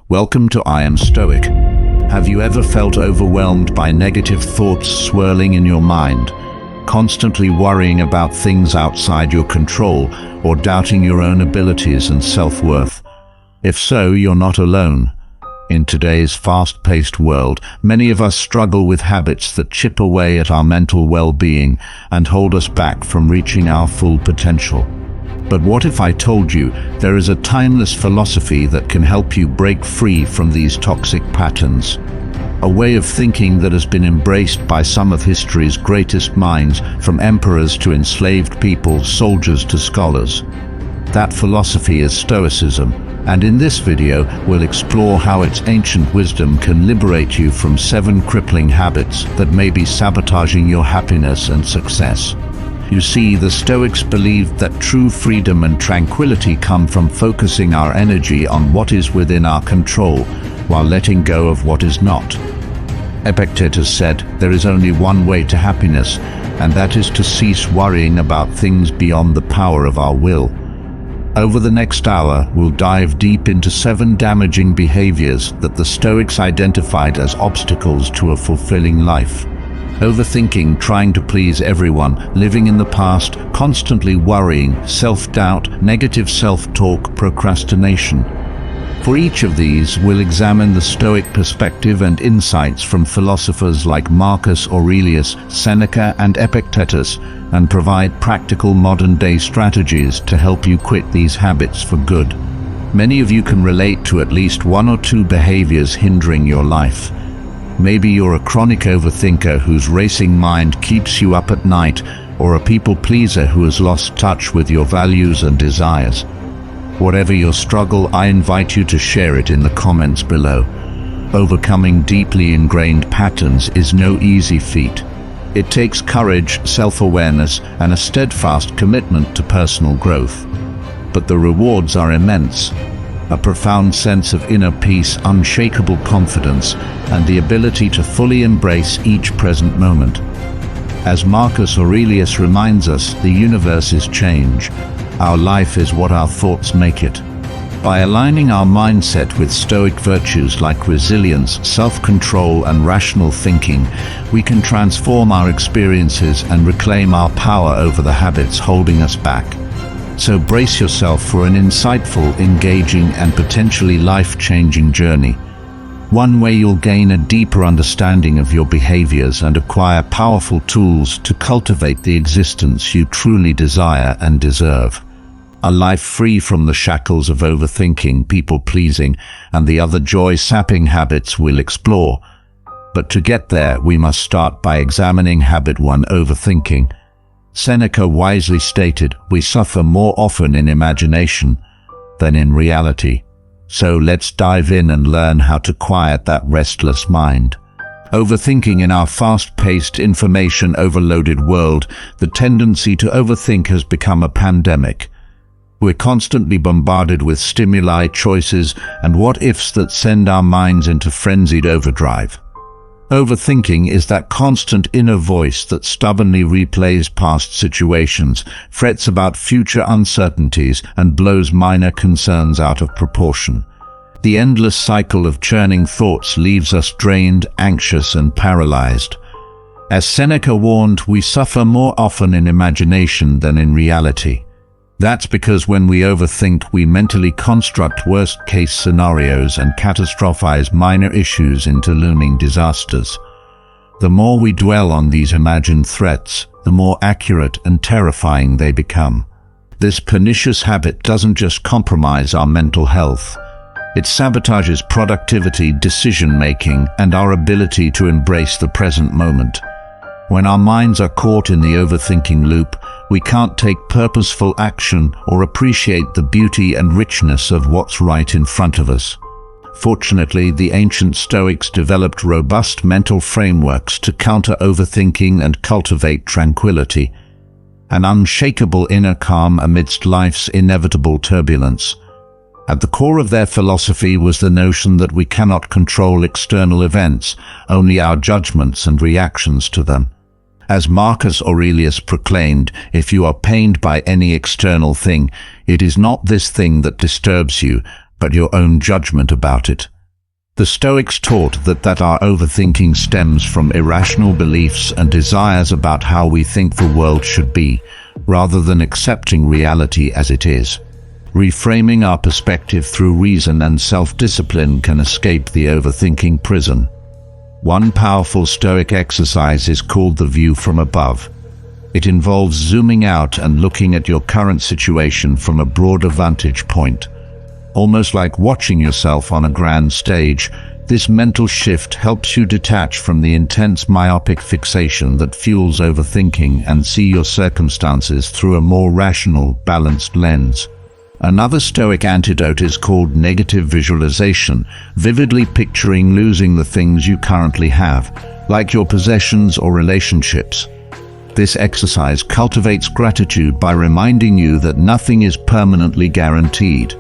Welcome to I Am Stoic. Have you ever felt overwhelmed by negative thoughts swirling in your mind, constantly worrying about things outside your control or doubting your own abilities and self-worth? If so, you're not alone. In today's fast-paced world, many of us struggle with habits that chip away at our mental well-being and hold us back from reaching our full potential. But what if I told you there is a timeless philosophy that can help you break free from these toxic patterns? A way of thinking that has been embraced by some of history's greatest minds, from emperors to enslaved people, soldiers to scholars. That philosophy is Stoicism, and in this video we'll explore how its ancient wisdom can liberate you from 7 crippling habits that may be sabotaging your happiness and success. You see, the Stoics believed that true freedom and tranquility come from focusing our energy on what is within our control, while letting go of what is not. Epictetus said, "There is only one way to happiness, and that is to cease worrying about things beyond the power of our will." Over the next hour, we'll dive deep into 7 damaging behaviors that the Stoics identified as obstacles to a fulfilling life. Overthinking, trying to please everyone, living in the past, constantly worrying, self-doubt, negative self-talk, procrastination. For each of these, we'll examine the Stoic perspective and insights from philosophers like Marcus Aurelius, Seneca, and Epictetus, and provide practical modern-day strategies to help you quit these habits for good. Many of you can relate to at least 1 or 2 behaviors hindering your life. Maybe you're a chronic overthinker whose racing mind keeps you up at night, or a people pleaser who has lost touch with your values and desires. Whatever your struggle, I invite you to share it in the comments below. Overcoming deeply ingrained patterns is no easy feat. It takes courage, self-awareness, and a steadfast commitment to personal growth. But the rewards are immense. A profound sense of inner peace, unshakable confidence, and the ability to fully embrace each present moment. As Marcus Aurelius reminds us, the universe is change. Our life is what our thoughts make it. By aligning our mindset with Stoic virtues like resilience, self-control, and rational thinking, we can transform our experiences and reclaim our power over the habits holding us back. So brace yourself for an insightful, engaging, and potentially life-changing journey. One way you'll gain a deeper understanding of your behaviors and acquire powerful tools to cultivate the existence you truly desire and deserve. A life free from the shackles of overthinking, people-pleasing, and the other joy-sapping habits we'll explore. But to get there, we must start by examining habit 1, overthinking. Seneca wisely stated, "We suffer more often in imagination than in reality." So let's dive in and learn how to quiet that restless mind. Overthinking. In our fast-paced, information-overloaded world, the tendency to overthink has become a pandemic. We're constantly bombarded with stimuli, choices, and what-ifs that send our minds into frenzied overdrive. Overthinking is that constant inner voice that stubbornly replays past situations, frets about future uncertainties, and blows minor concerns out of proportion. The endless cycle of churning thoughts leaves us drained, anxious, and paralyzed. As Seneca warned, we suffer more often in imagination than in reality. That's because when we overthink, we mentally construct worst-case scenarios and catastrophize minor issues into looming disasters. The more we dwell on these imagined threats, the more accurate and terrifying they become. This pernicious habit doesn't just compromise our mental health. It sabotages productivity, decision-making, and our ability to embrace the present moment. When our minds are caught in the overthinking loop, we can't take purposeful action or appreciate the beauty and richness of what's right in front of us. Fortunately, the ancient Stoics developed robust mental frameworks to counter overthinking and cultivate tranquility, an unshakable inner calm amidst life's inevitable turbulence. At the core of their philosophy was the notion that we cannot control external events, only our judgments and reactions to them. As Marcus Aurelius proclaimed, if you are pained by any external thing, it is not this thing that disturbs you, but your own judgment about it. The Stoics taught that our overthinking stems from irrational beliefs and desires about how we think the world should be, rather than accepting reality as it is. Reframing our perspective through reason and self-discipline can escape the overthinking prison. One powerful Stoic exercise is called the view from above. It involves zooming out and looking at your current situation from a broader vantage point. Almost like watching yourself on a grand stage, this mental shift helps you detach from the intense myopic fixation that fuels overthinking and see your circumstances through a more rational, balanced lens. Another Stoic antidote is called negative visualization, vividly picturing losing the things you currently have, like your possessions or relationships. This exercise cultivates gratitude by reminding you that nothing is permanently guaranteed.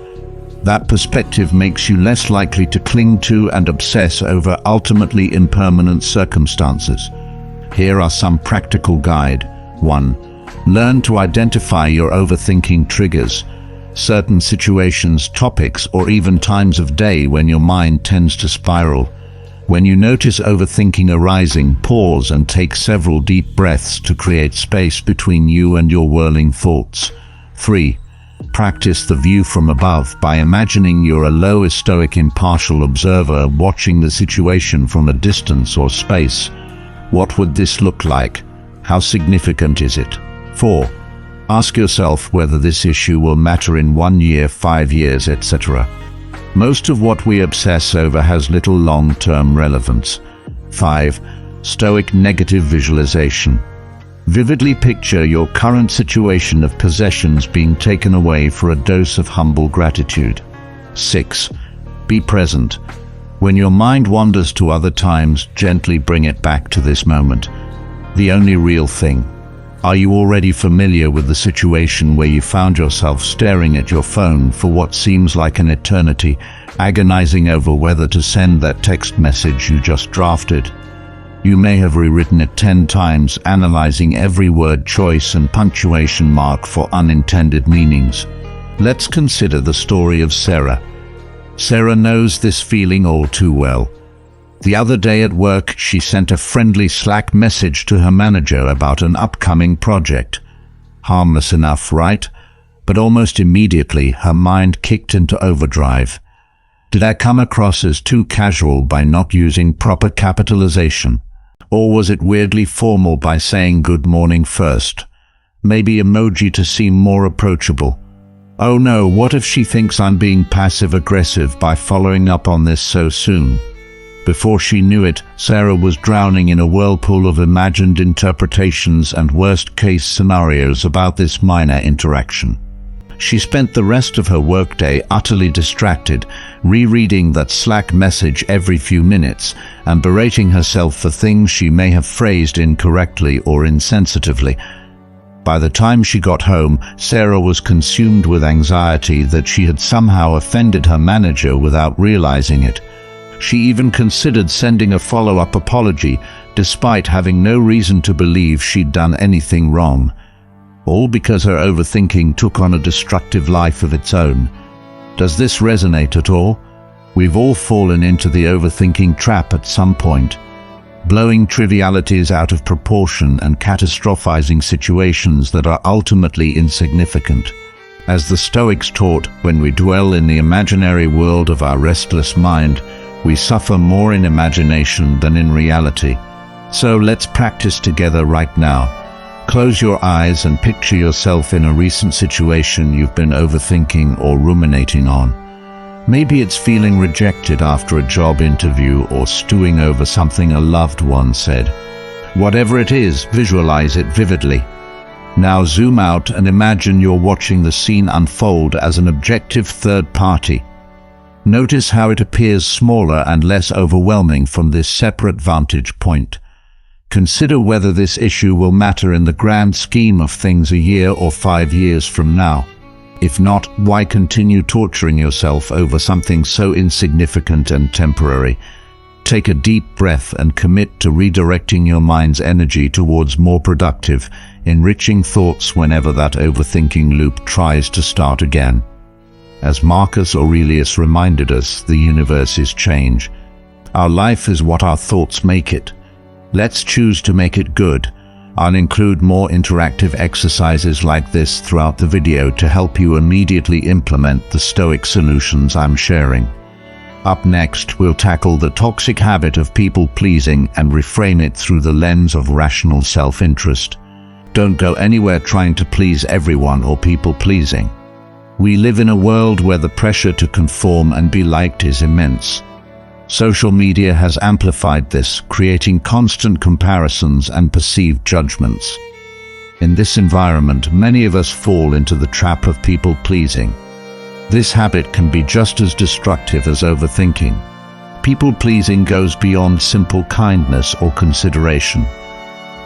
That perspective makes you less likely to cling to and obsess over ultimately impermanent circumstances. Here are some practical guide. 1. Learn to identify your overthinking triggers. Certain situations, topics, or even times of day when your mind tends to spiral. When you notice overthinking arising, pause and take several deep breaths to create space between you and your whirling thoughts. 3. Practice the view from above by imagining you're a low Stoic impartial observer watching the situation from a distance or space. What would this look like? How significant is it? 4. Ask yourself whether this issue will matter in 1 year, 5 years, etc. Most of what we obsess over has little long-term relevance. 5. Stoic negative visualization. Vividly picture your current situation of possessions being taken away for a dose of humble gratitude. 6. Be present. When your mind wanders to other times, gently bring it back to this moment, the only real thing. Are you already familiar with the situation where you found yourself staring at your phone for what seems like an eternity, agonizing over whether to send that text message you just drafted? You may have rewritten it 10 times, analyzing every word choice and punctuation mark for unintended meanings. Let's consider the story of Sarah. Sarah knows this feeling all too well. The other day at work, she sent a friendly Slack message to her manager about an upcoming project. Harmless enough, right? But almost immediately, her mind kicked into overdrive. Did I come across as too casual by not using proper capitalization? Or was it weirdly formal by saying good morning first? Maybe emoji to seem more approachable. Oh no, what if she thinks I'm being passive-aggressive by following up on this so soon? Before she knew it, Sarah was drowning in a whirlpool of imagined interpretations and worst-case scenarios about this minor interaction. She spent the rest of her workday utterly distracted, rereading that Slack message every few minutes and berating herself for things she may have phrased incorrectly or insensitively. By the time she got home, Sarah was consumed with anxiety that she had somehow offended her manager without realizing it. She even considered sending a follow-up apology, despite having no reason to believe she'd done anything wrong. All because her overthinking took on a destructive life of its own. Does this resonate at all? We've all fallen into the overthinking trap at some point, blowing trivialities out of proportion and catastrophizing situations that are ultimately insignificant. As the Stoics taught, when we dwell in the imaginary world of our restless mind, we suffer more in imagination than in reality. So let's practice together right now. Close your eyes and picture yourself in a recent situation you've been overthinking or ruminating on. Maybe it's feeling rejected after a job interview or stewing over something a loved one said. Whatever it is, visualize it vividly. Now zoom out and imagine you're watching the scene unfold as an objective third party. Notice how it appears smaller and less overwhelming from this separate vantage point. Consider whether this issue will matter in the grand scheme of things a year or 5 years from now. If not, why continue torturing yourself over something so insignificant and temporary? Take a deep breath and commit to redirecting your mind's energy towards more productive, enriching thoughts whenever that overthinking loop tries to start again. As Marcus Aurelius reminded us, the universe is change, Our life is what our thoughts make it. Let's choose to make it good. I'll include more interactive exercises like this throughout the video to help you immediately implement the Stoic solutions I'm sharing. Up next, we'll tackle the toxic habit of people-pleasing and reframe it through the lens of rational self-interest. Don't go anywhere trying to please everyone or people-pleasing. We live in a world where the pressure to conform and be liked is immense. Social media has amplified this, creating constant comparisons and perceived judgments. In this environment, many of us fall into the trap of people-pleasing. This habit can be just as destructive as overthinking. People-pleasing goes beyond simple kindness or consideration.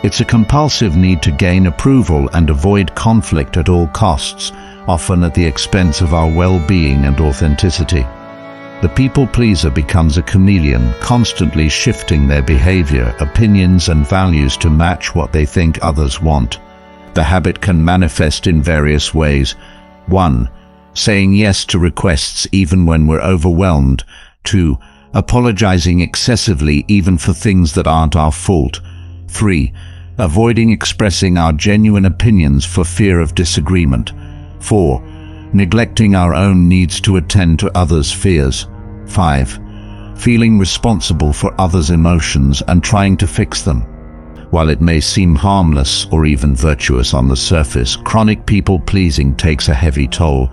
It's a compulsive need to gain approval and avoid conflict at all costs, often at the expense of our well-being and authenticity. The people-pleaser becomes a chameleon, constantly shifting their behavior, opinions, and values to match what they think others want. The habit can manifest in various ways. 1. Saying yes to requests even when we're overwhelmed. 2. Apologizing excessively even for things that aren't our fault. 3. Avoiding expressing our genuine opinions for fear of disagreement. 4. Neglecting our own needs to attend to others' fears. 5. Feeling responsible for others' emotions and trying to fix them. While it may seem harmless or even virtuous on the surface, chronic people-pleasing takes a heavy toll.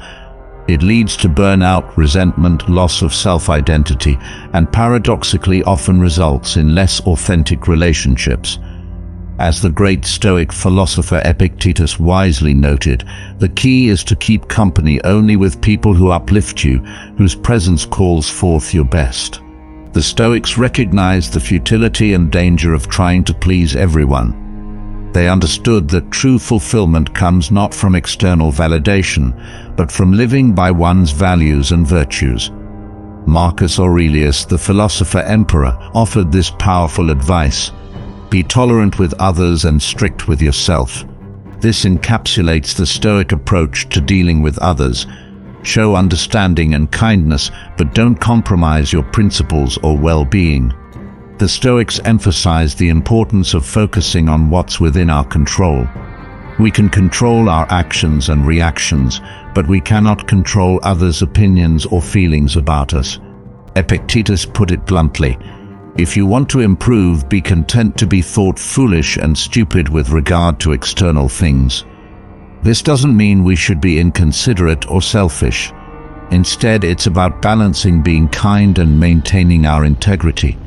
It leads to burnout, resentment, loss of self-identity, and paradoxically often results in less authentic relationships. As the great Stoic philosopher Epictetus wisely noted, the key is to keep company only with people who uplift you, whose presence calls forth your best. The Stoics recognized the futility and danger of trying to please everyone. They understood that true fulfillment comes not from external validation, but from living by one's values and virtues. Marcus Aurelius, the philosopher-emperor, offered this powerful advice: be tolerant with others and strict with yourself. This encapsulates the Stoic approach to dealing with others. Show understanding and kindness, but don't compromise your principles or well-being. The Stoics emphasize the importance of focusing on what's within our control. We can control our actions and reactions, but we cannot control others' opinions or feelings about us. Epictetus put it bluntly: if you want to improve, be content to be thought foolish and stupid with regard to external things. This doesn't mean we should be inconsiderate or selfish. Instead, it's about balancing being kind and maintaining our integrity.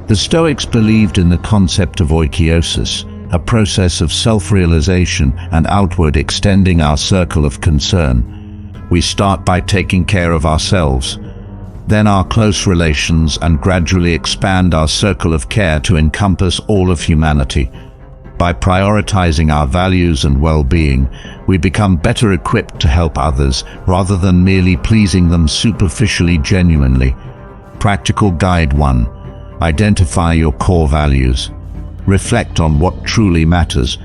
The Stoics believed in the concept of oikeiosis, a process of self-realization and outward extending our circle of concern. We start by taking care of ourselves, then our close relations, and gradually expand our circle of care to encompass all of humanity. By prioritizing our values and well-being, we become better equipped to help others rather than merely pleasing them superficially. Genuinely. Practical Guide 1. Identify your core values. Reflect on what truly matters.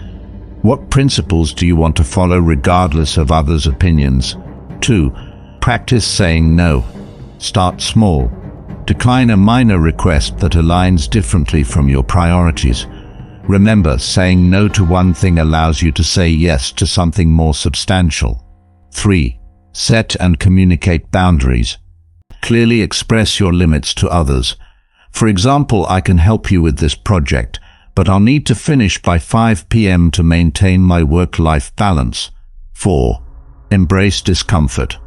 What principles do you want to follow regardless of others' opinions? 2. Practice saying no. Start small. Decline a minor request that aligns differently from your priorities. Remember, saying no to one thing allows you to say yes to something more substantial. 3. Set and communicate boundaries. Clearly express your limits to others. For example, I can help you with this project, but I'll need to finish by 5 p.m. to maintain my work-life balance. 4. Embrace discomfort.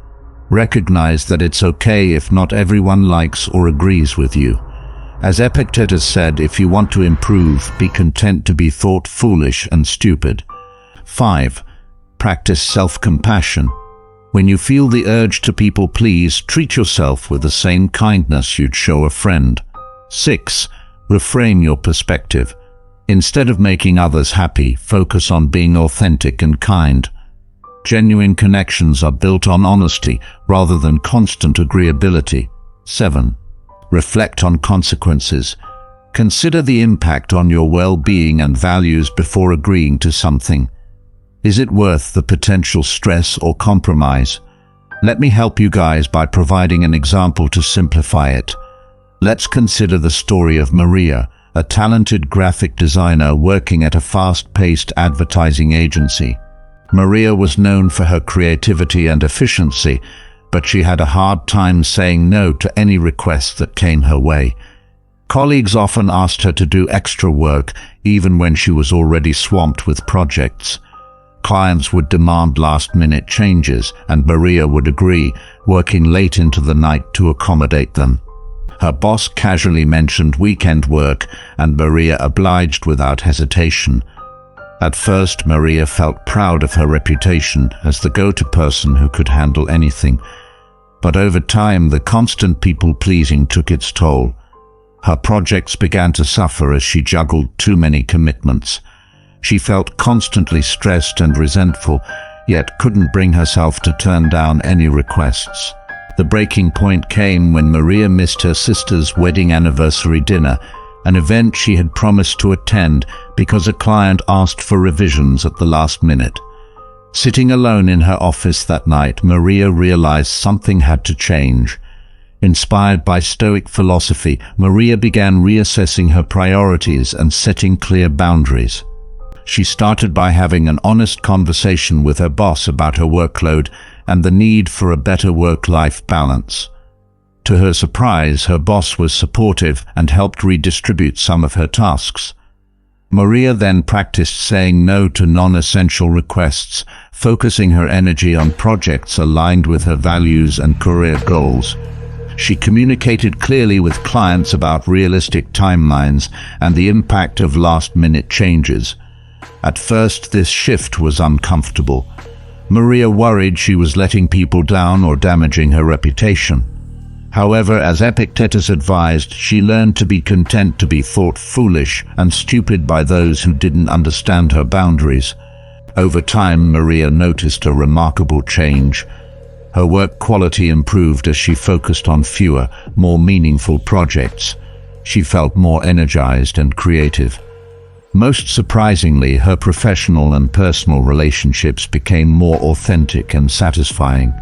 Recognize that it's okay if not everyone likes or agrees with you. As Epictetus said, if you want to improve, be content to be thought foolish and stupid. 5. Practice self-compassion. When you feel the urge to people-please, treat yourself with the same kindness you'd show a friend. 6. Reframe your perspective. Instead of making others happy, focus on being authentic and kind. Genuine connections are built on honesty rather than constant agreeability. 7. Reflect on consequences. Consider the impact on your well-being and values before agreeing to something. Is it worth the potential stress or compromise? Let me help you guys by providing an example to simplify it. Let's consider the story of Maria, a talented graphic designer working at a fast-paced advertising agency. Maria was known for her creativity and efficiency, but she had a hard time saying no to any requests that came her way. Colleagues often asked her to do extra work, even when she was already swamped with projects. Clients would demand last-minute changes, and Maria would agree, working late into the night to accommodate them. Her boss casually mentioned weekend work, and Maria obliged without hesitation. At first, Maria felt proud of her reputation as the go-to person who could handle anything. But over time, the constant people-pleasing took its toll. Her projects began to suffer as she juggled too many commitments. She felt constantly stressed and resentful, yet couldn't bring herself to turn down any requests. The breaking point came when Maria missed her sister's wedding anniversary dinner, an event she had promised to attend because a client asked for revisions at the last minute. Sitting alone in her office that night, Maria realized something had to change. Inspired by Stoic philosophy, Maria began reassessing her priorities and setting clear boundaries. She started by having an honest conversation with her boss about her workload and the need for a better work-life balance. To her surprise, her boss was supportive and helped redistribute some of her tasks. Maria then practiced saying no to non-essential requests, focusing her energy on projects aligned with her values and career goals. She communicated clearly with clients about realistic timelines and the impact of last-minute changes. At first, this shift was uncomfortable. Maria worried she was letting people down or damaging her reputation. However, as Epictetus advised, she learned to be content to be thought foolish and stupid by those who didn't understand her boundaries. Over time, Maria noticed a remarkable change. Her work quality improved as she focused on fewer, more meaningful projects. She felt more energized and creative. Most surprisingly, her professional and personal relationships became more authentic and satisfying.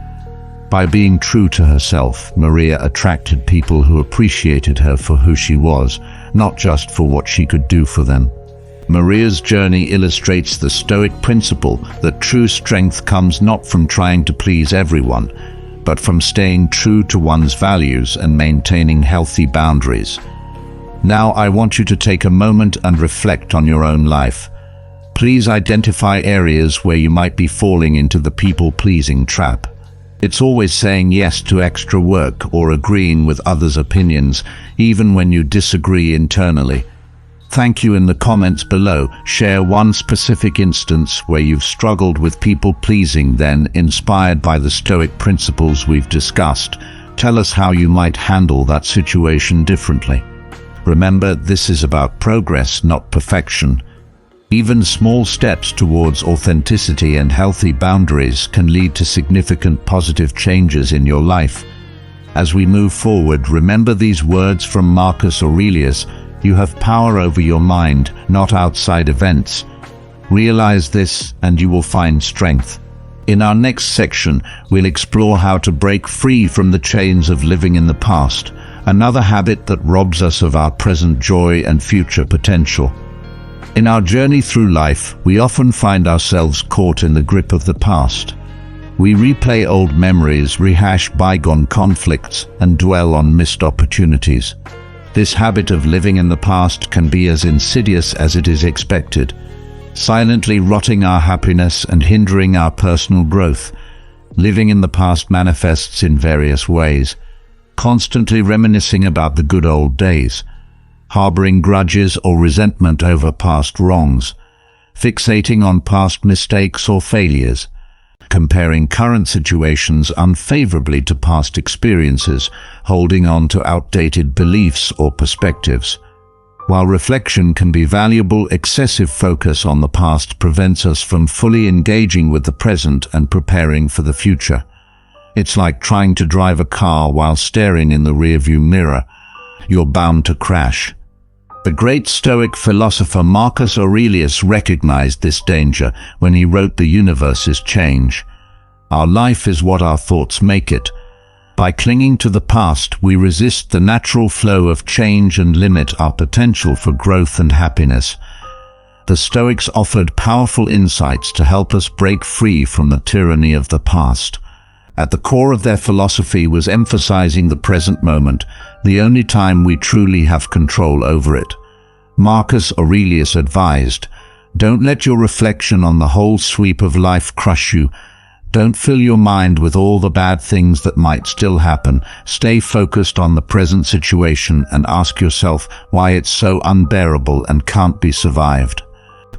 By being true to herself, Maria attracted people who appreciated her for who she was, not just for what she could do for them. Maria's journey illustrates the Stoic principle that true strength comes not from trying to please everyone, but from staying true to one's values and maintaining healthy boundaries. Now I want you to take a moment and reflect on your own life. Please identify areas where you might be falling into the people-pleasing trap. It's always saying yes to extra work or agreeing with others' opinions, even when you disagree internally. Thank you in the comments below. Share one specific instance where you've struggled with people-pleasing, then, inspired by the Stoic principles we've discussed. Tell us how you might handle that situation differently. Remember, this is about progress, not perfection. Even small steps towards authenticity and healthy boundaries can lead to significant positive changes in your life. As we move forward, remember these words from Marcus Aurelius: you have power over your mind, not outside events. Realize this, and you will find strength. In our next section, we'll explore how to break free from the chains of living in the past, another habit that robs us of our present joy and future potential. In our journey through life, we often find ourselves caught in the grip of the past. We replay old memories, rehash bygone conflicts, and dwell on missed opportunities. This habit of living in the past can be as insidious as it is expected, silently rotting our happiness and hindering our personal growth. Living in the past manifests in various ways: constantly reminiscing about the good old days, harboring grudges or resentment over past wrongs, fixating on past mistakes or failures, comparing current situations unfavorably to past experiences, holding on to outdated beliefs or perspectives. While reflection can be valuable, excessive focus on the past prevents us from fully engaging with the present and preparing for the future. It's like trying to drive a car while staring in the rearview mirror. You're bound to crash. The great Stoic philosopher Marcus Aurelius recognized this danger when he wrote, "The universe is change. Our life is what our thoughts make it." By clinging to the past, we resist the natural flow of change and limit our potential for growth and happiness. The Stoics offered powerful insights to help us break free from the tyranny of the past. At the core of their philosophy was emphasizing the present moment, the only time we truly have control over it. Marcus Aurelius advised, "Don't let your reflection on the whole sweep of life crush you. Don't fill your mind with all the bad things that might still happen. Stay focused on the present situation and ask yourself why it's so unbearable and can't be survived."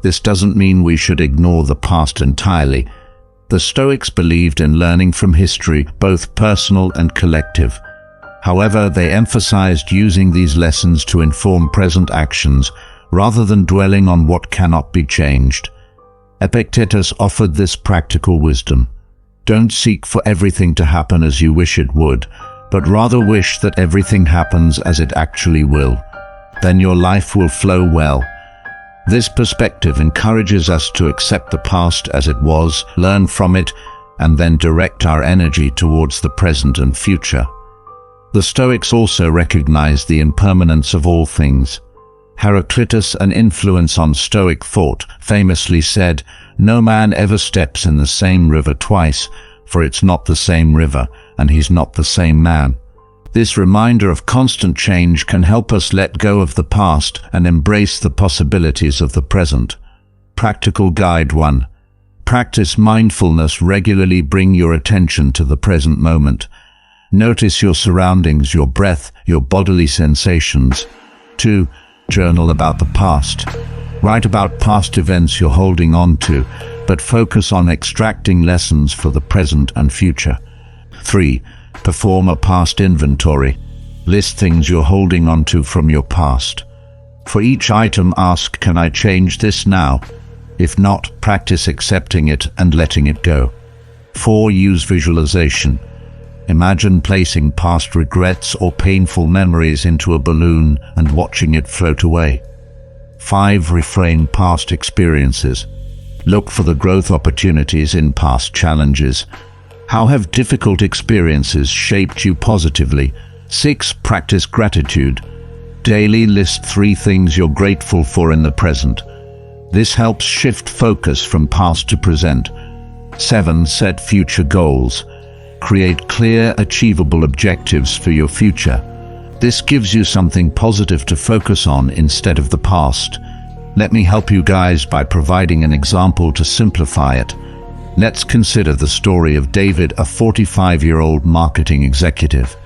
This doesn't mean we should ignore the past entirely. The Stoics believed in learning from history, both personal and collective. However, they emphasized using these lessons to inform present actions, rather than dwelling on what cannot be changed. Epictetus offered this practical wisdom. Don't seek for everything to happen as you wish it would, but rather wish that everything happens as it actually will. Then your life will flow well. This perspective encourages us to accept the past as it was, learn from it, and then direct our energy towards the present and future. The Stoics also recognized the impermanence of all things. Heraclitus, an influence on Stoic thought, famously said, "No man ever steps in the same river twice, for it's not the same river, and he's not the same man." This reminder of constant change can help us let go of the past and embrace the possibilities of the present. Practical Guide 1. Practice mindfulness regularly. Bring your attention to the present moment. Notice your surroundings, your breath, your bodily sensations. 2. Journal about the past. Write about past events you're holding on to, but focus on extracting lessons for the present and future. 3. Perform a past inventory. List things you're holding on to from your past. For each item, ask, "Can I change this now?" If not, practice accepting it and letting it go. 4. Use visualization. Imagine placing past regrets or painful memories into a balloon and watching it float away. 5. Reframe past experiences. Look for the growth opportunities in past challenges. How have difficult experiences shaped you positively? 6. Practice gratitude. Daily list 3 things you're grateful for in the present. This helps shift focus from past to present. 7. Set future goals. Create clear, achievable objectives for your future. This gives you something positive to focus on instead of the past. Let me help you guys by providing an example to simplify it. Let's consider the story of David, a 45-year-old marketing executive.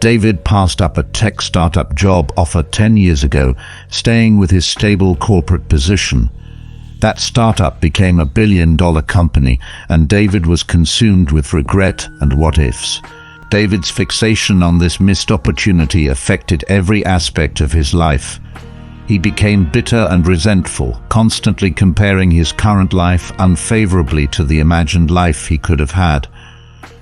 David passed up a tech startup job offer 10 years ago, staying with his stable corporate position. That startup became a billion-dollar company, and David was consumed with regret and what-ifs. David's fixation on this missed opportunity affected every aspect of his life. He became bitter and resentful, constantly comparing his current life unfavorably to the imagined life he could have had.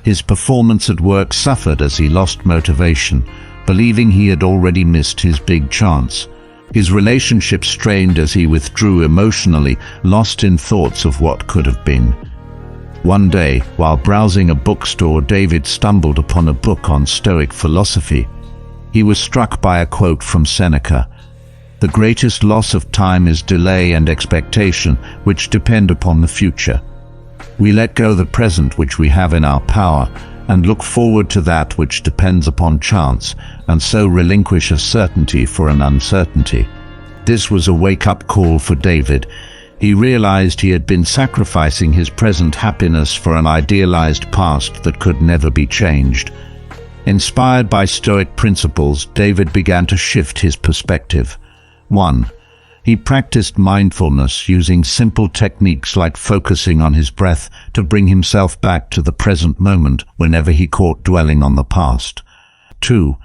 His performance at work suffered as he lost motivation, believing he had already missed his big chance. His relationship strained as he withdrew emotionally, lost in thoughts of what could have been. One day, while browsing a bookstore, David stumbled upon a book on Stoic philosophy. He was struck by a quote from Seneca: "The greatest loss of time is delay and expectation, which depend upon the future." We let go the present which we have in our power, and look forward to that which depends upon chance, and so relinquish a certainty for an uncertainty. This was a wake-up call for David. He realized he had been sacrificing his present happiness for an idealized past that could never be changed. Inspired by Stoic principles, David began to shift his perspective. 1. He practiced mindfulness, using simple techniques like focusing on his breath to bring himself back to the present moment whenever he caught dwelling on the past. 2.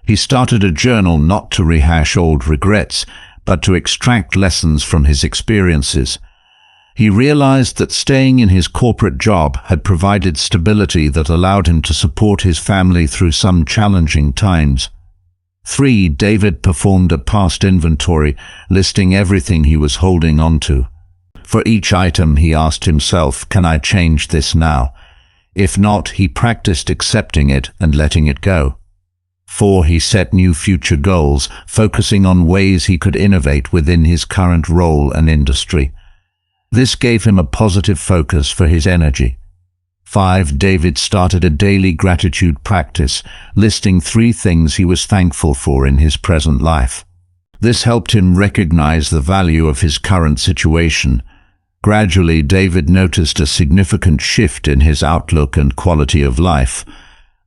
He started a journal not to rehash old regrets, but to extract lessons from his experiences. He realized that staying in his corporate job had provided stability that allowed him to support his family through some challenging times. 3. David performed a past inventory, listing everything he was holding on to. For each item, he asked himself, "Can I change this now?" If not, he practiced accepting it and letting it go. 4. He set new future goals, focusing on ways he could innovate within his current role and industry. This gave him a positive focus for his energy. 5. David started a daily gratitude practice, listing 3 things he was thankful for in his present life. This helped him recognize the value of his current situation. Gradually, David noticed a significant shift in his outlook and quality of life.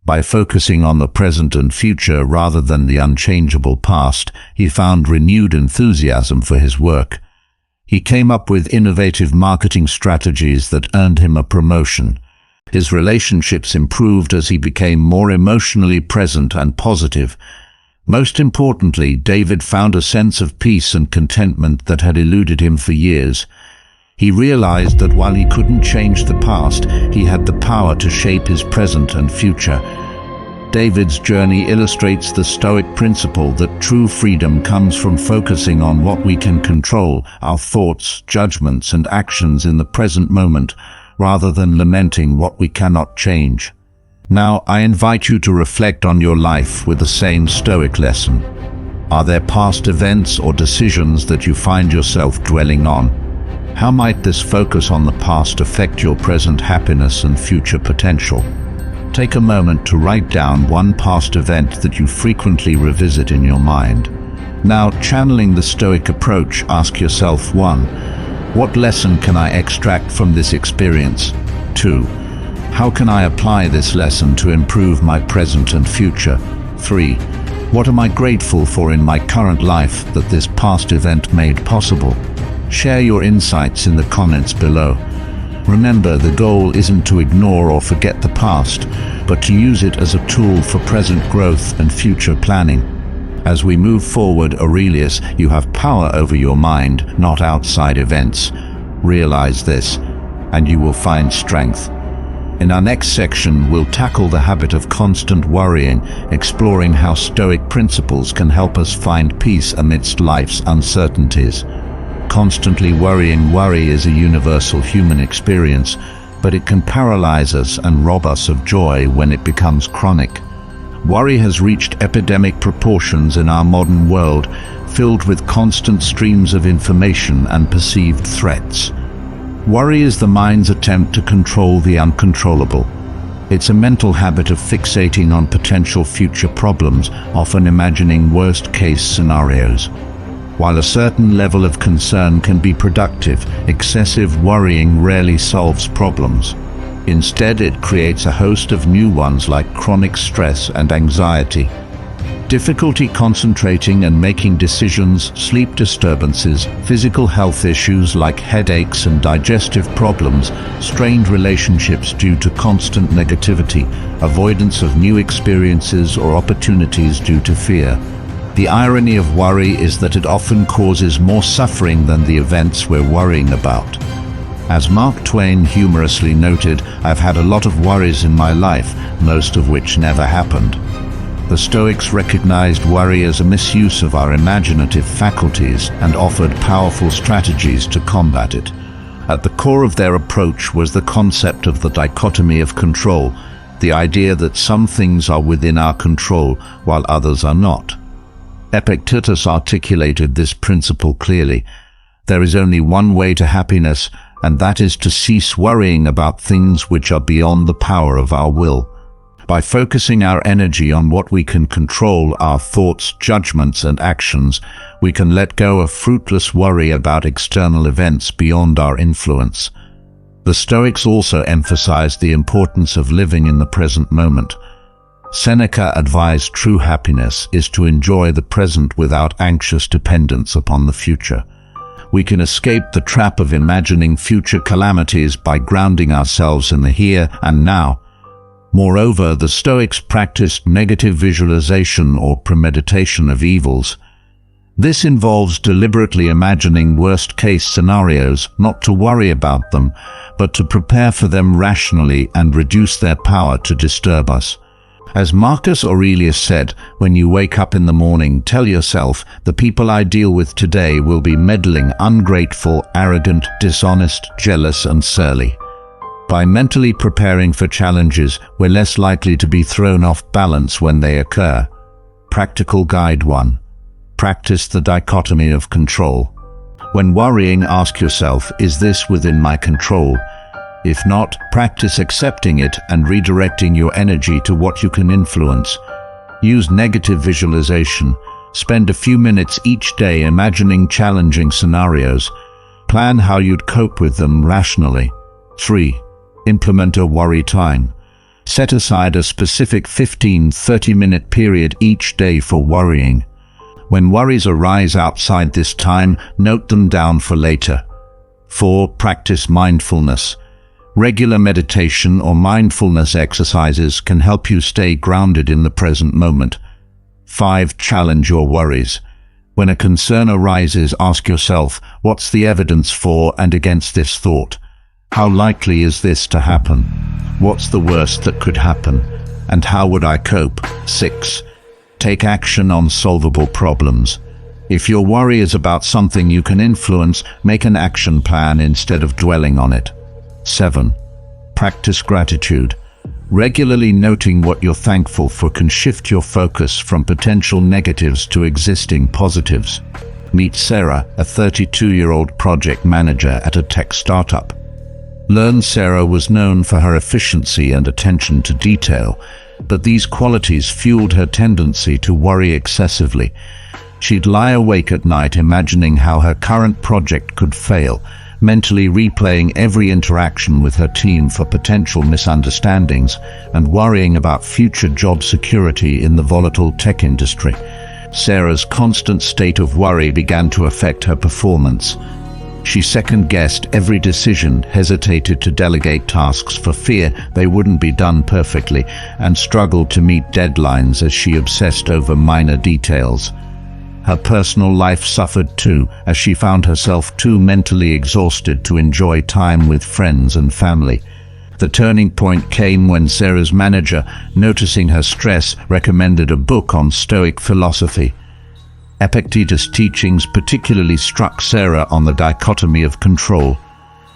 By focusing on the present and future rather than the unchangeable past, he found renewed enthusiasm for his work. He came up with innovative marketing strategies that earned him a promotion. His relationships improved as he became more emotionally present and positive. Most importantly, David found a sense of peace and contentment that had eluded him for years. He realized that while he couldn't change the past, he had the power to shape his present and future. David's journey illustrates the Stoic principle that true freedom comes from focusing on what we can control, our thoughts, judgments, and actions in the present moment, rather than lamenting what we cannot change. Now, I invite you to reflect on your life with the same Stoic lesson. Are there past events or decisions that you find yourself dwelling on? How might this focus on the past affect your present happiness and future potential? Take a moment to write down one past event that you frequently revisit in your mind. Now, channeling the Stoic approach, ask yourself 1. What lesson can I extract from this experience? 2. How can I apply this lesson to improve my present and future? 3. What am I grateful for in my current life that this past event made possible? Share your insights in the comments below. Remember, the goal isn't to ignore or forget the past, but to use it as a tool for present growth and future planning. As we move forward, Aurelius, you have power over your mind, not outside events. Realize this, and you will find strength. In our next section, we'll tackle the habit of constant worrying, exploring how Stoic principles can help us find peace amidst life's uncertainties. Constantly worry is a universal human experience, but it can paralyze us and rob us of joy when it becomes chronic. Worry has reached epidemic proportions in our modern world, filled with constant streams of information and perceived threats. Worry is the mind's attempt to control the uncontrollable. It's a mental habit of fixating on potential future problems, often imagining worst-case scenarios. While a certain level of concern can be productive, excessive worrying rarely solves problems. Instead, it creates a host of new ones like chronic stress and anxiety. Difficulty concentrating and making decisions, sleep disturbances, physical health issues like headaches and digestive problems, strained relationships due to constant negativity, avoidance of new experiences or opportunities due to fear. The irony of worry is that it often causes more suffering than the events we're worrying about. As Mark Twain humorously noted, I've had a lot of worries in my life, most of which never happened. The Stoics recognized worry as a misuse of our imaginative faculties and offered powerful strategies to combat it. At the core of their approach was the concept of the dichotomy of control, the idea that some things are within our control while others are not. Epictetus articulated this principle clearly. There is only one way to happiness, and that is to cease worrying about things which are beyond the power of our will. By focusing our energy on what we can control, our thoughts, judgments, and actions, we can let go of fruitless worry about external events beyond our influence. The Stoics also emphasized the importance of living in the present moment. Seneca advised true happiness is to enjoy the present without anxious dependence upon the future. We can escape the trap of imagining future calamities by grounding ourselves in the here and now. Moreover, the Stoics practiced negative visualization or premeditation of evils. This involves deliberately imagining worst-case scenarios, not to worry about them, but to prepare for them rationally and reduce their power to disturb us. As Marcus Aurelius said, when you wake up in the morning, tell yourself, the people I deal with today will be meddling, ungrateful, arrogant, dishonest, jealous, and surly. By mentally preparing for challenges, we're less likely to be thrown off balance when they occur. Practical Guide 1. Practice the dichotomy of control. When worrying, ask yourself, is this within my control? If not, practice accepting it and redirecting your energy to what you can influence. Use negative visualization. Spend a few minutes each day imagining challenging scenarios. Plan how you'd cope with them rationally. 3. Implement a worry time. Set aside a specific 15-30-minute period each day for worrying. When worries arise outside this time, note them down for later. 4. Practice mindfulness. Regular meditation or mindfulness exercises can help you stay grounded in the present moment. 5. Challenge your worries. When a concern arises, ask yourself, what's the evidence for and against this thought? How likely is this to happen? What's the worst that could happen? And how would I cope? 6. Take action on solvable problems. If your worry is about something you can influence, make an action plan instead of dwelling on it. 7. Practice gratitude. Regularly noting what you're thankful for can shift your focus from potential negatives to existing positives. Meet Sarah, a 32-year-old project manager at a tech startup. Sarah was known for her efficiency and attention to detail, but these qualities fueled her tendency to worry excessively. She'd lie awake at night imagining how her current project could fail, mentally replaying every interaction with her team for potential misunderstandings, and worrying about future job security in the volatile tech industry. Sarah's constant state of worry began to affect her performance. She second-guessed every decision, hesitated to delegate tasks for fear they wouldn't be done perfectly, and struggled to meet deadlines as she obsessed over minor details. Her personal life suffered too, as she found herself too mentally exhausted to enjoy time with friends and family. The turning point came when Sarah's manager, noticing her stress, recommended a book on Stoic philosophy. Epictetus' teachings particularly struck Sarah on the dichotomy of control.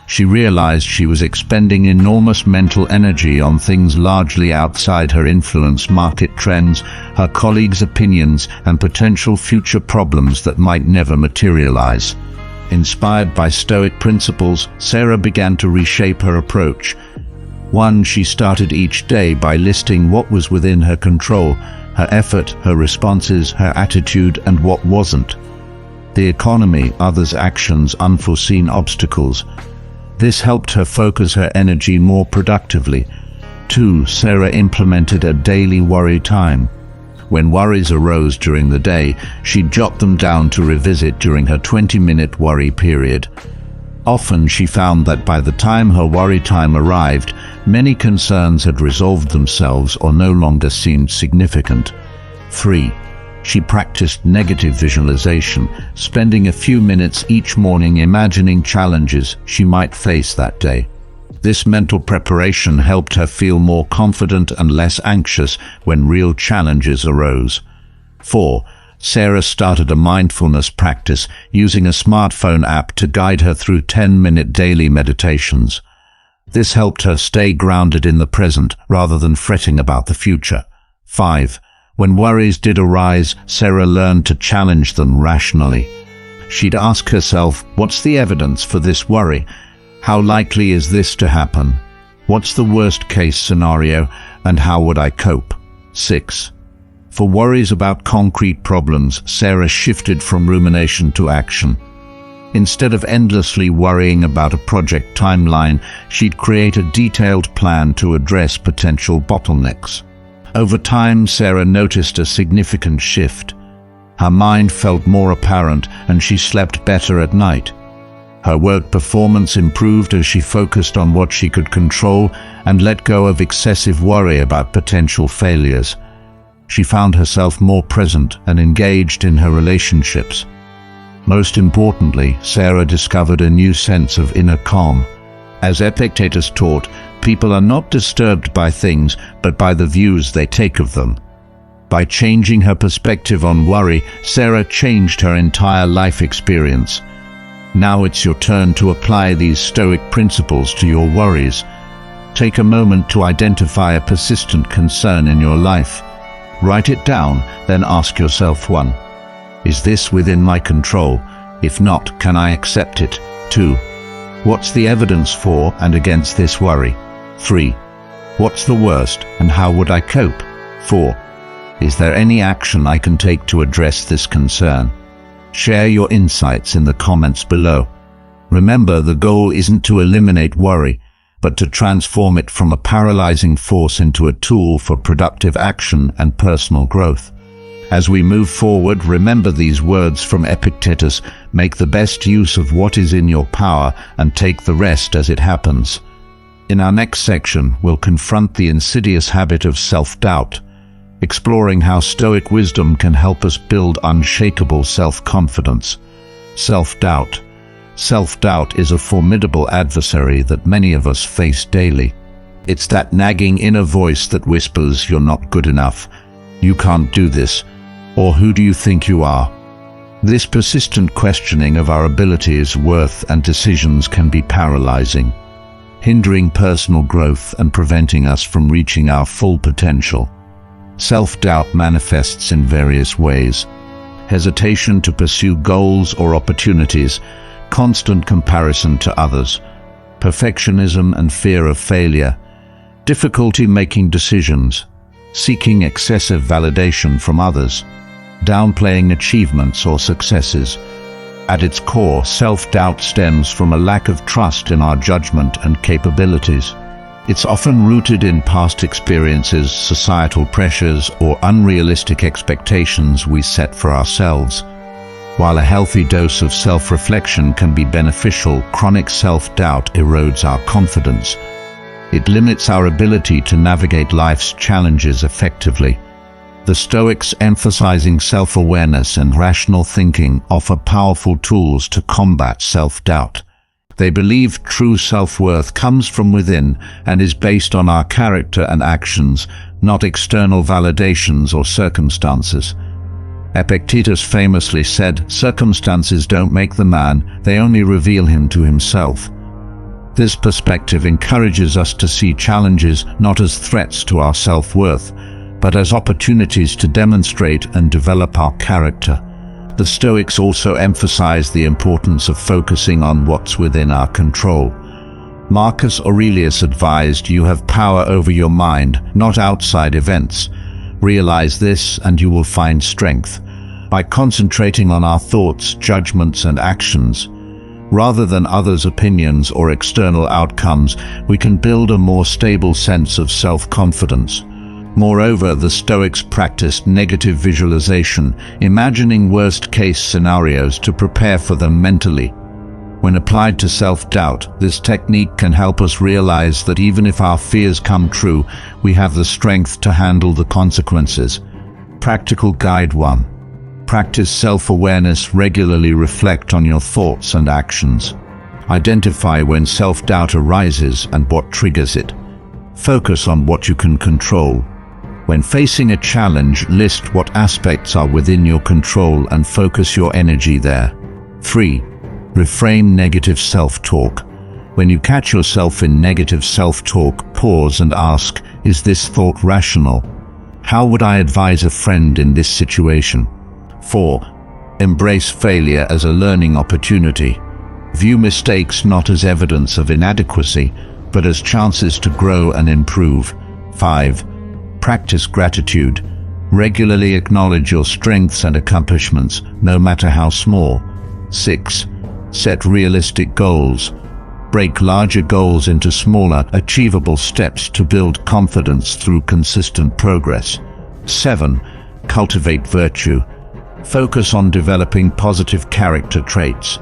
She realized she was expending enormous mental energy on things largely outside her influence: market trends, her colleagues' opinions, and potential future problems that might never materialize. Inspired by Stoic principles, Sarah began to reshape her approach. 1. She started each day by listing what was within her control: her effort, her responses, her attitude, and what wasn't. The economy, others' actions, unforeseen obstacles. This helped her focus her energy more productively. 2. Sarah implemented a daily worry time. When worries arose during the day, she'd jot them down to revisit during her 20-minute worry period. Often she found that by the time her worry time arrived, many concerns had resolved themselves or no longer seemed significant. 3. She practiced negative visualization, spending a few minutes each morning imagining challenges she might face that day. This mental preparation helped her feel more confident and less anxious when real challenges arose. 4. Sarah started a mindfulness practice, using a smartphone app to guide her through 10-minute daily meditations. This helped her stay grounded in the present rather than fretting about the future. 5. When worries did arise, Sarah learned to challenge them rationally. She'd ask herself, what's the evidence for this worry? How likely is this to happen? What's the worst-case scenario, and how would I cope? 6. For worries about concrete problems, Sarah shifted from rumination to action. Instead of endlessly worrying about a project timeline, she'd create a detailed plan to address potential bottlenecks. Over time, Sarah noticed a significant shift. Her mind felt more apparent, and she slept better at night. Her work performance improved as she focused on what she could control and let go of excessive worry about potential failures. She found herself more present and engaged in her relationships. Most importantly, Sarah discovered a new sense of inner calm. As Epictetus taught, people are not disturbed by things, but by the views they take of them. By changing her perspective on worry, Sarah changed her entire life experience. Now it's your turn to apply these Stoic principles to your worries. Take a moment to identify a persistent concern in your life. Write it down, then ask yourself 1. Is this within my control? If not, can I accept it? 2. What's the evidence for and against this worry? 3. What's the worst and how would I cope? 4. Is there any action I can take to address this concern? Share your insights in the comments below. Remember, the goal isn't to eliminate worry, but to transform it from a paralyzing force into a tool for productive action and personal growth. As we move forward, remember these words from Epictetus: make the best use of what is in your power and take the rest as it happens. In our next section, we'll confront the insidious habit of self-doubt, exploring how Stoic wisdom can help us build unshakable self-confidence. Self-doubt. Self-doubt is a formidable adversary that many of us face daily. It's that nagging inner voice that whispers, "You're not good enough, you can't do this," or "Who do you think you are?" This persistent questioning of our abilities, worth, and decisions can be paralyzing, hindering personal growth and preventing us from reaching our full potential. Self-doubt manifests in various ways: hesitation to pursue goals or opportunities, constant comparison to others, perfectionism and fear of failure, difficulty making decisions, seeking excessive validation from others, downplaying achievements or successes. At its core, self-doubt stems from a lack of trust in our judgment and capabilities. It's often rooted in past experiences, societal pressures, or unrealistic expectations we set for ourselves. While a healthy dose of self-reflection can be beneficial, chronic self-doubt erodes our confidence. It limits our ability to navigate life's challenges effectively. The Stoics, emphasizing self-awareness and rational thinking, offer powerful tools to combat self-doubt. They believe true self-worth comes from within and is based on our character and actions, not external validations or circumstances. Epictetus famously said, "Circumstances don't make the man, they only reveal him to himself." This perspective encourages us to see challenges not as threats to our self-worth, but as opportunities to demonstrate and develop our character. The Stoics also emphasize the importance of focusing on what's within our control. Marcus Aurelius advised, "You have power over your mind, not outside events. Realize this and you will find strength." By concentrating on our thoughts, judgments, and actions, rather than others' opinions or external outcomes, we can build a more stable sense of self-confidence. Moreover, the Stoics practiced negative visualization, imagining worst-case scenarios to prepare for them mentally. When applied to self-doubt, this technique can help us realize that even if our fears come true, we have the strength to handle the consequences. Practical Guide 1. Practice self-awareness. Regularly reflect on your thoughts and actions. Identify when self-doubt arises and what triggers it. Focus on what you can control. When facing a challenge, list what aspects are within your control and focus your energy there. 3. Reframe negative self-talk. When you catch yourself in negative self-talk, pause and ask, is this thought rational? How would I advise a friend in this situation? 4. Embrace failure as a learning opportunity. View mistakes not as evidence of inadequacy, but as chances to grow and improve. 5. Practice gratitude. Regularly acknowledge your strengths and accomplishments, no matter how small. 6. Set realistic goals. Break larger goals into smaller, achievable steps to build confidence through consistent progress. 7. Cultivate virtue. Focus on developing positive character traits.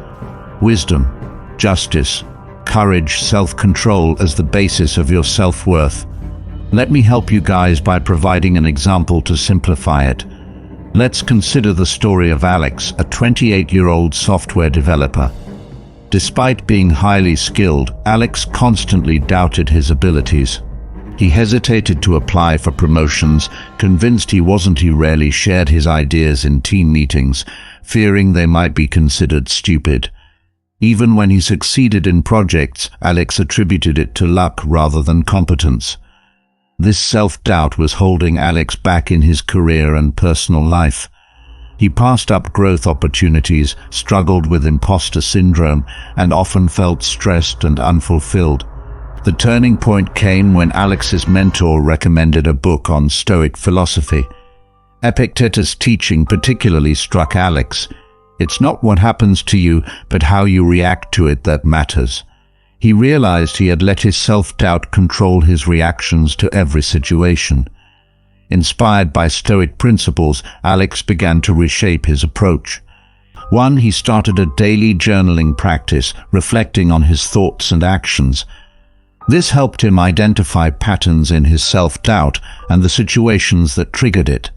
Wisdom, justice, courage, self-control as the basis of your self-worth. Let me help you guys by providing an example to simplify it. Let's consider the story of Alex, a 28-year-old software developer. Despite being highly skilled, Alex constantly doubted his abilities. He hesitated to apply for promotions, convinced he wasn't. He rarely shared his ideas in team meetings, fearing they might be considered stupid. Even when he succeeded in projects, Alex attributed it to luck rather than competence. This self-doubt was holding Alex back in his career and personal life. He passed up growth opportunities, struggled with imposter syndrome, and often felt stressed and unfulfilled. The turning point came when Alex's mentor recommended a book on Stoic philosophy. Epictetus' teaching particularly struck Alex. It's not what happens to you, but how you react to it that matters. He realized he had let his self-doubt control his reactions to every situation. Inspired by Stoic principles, Alex began to reshape his approach. 1. He started a daily journaling practice, reflecting on his thoughts and actions. This helped him identify patterns in his self-doubt and the situations that triggered it.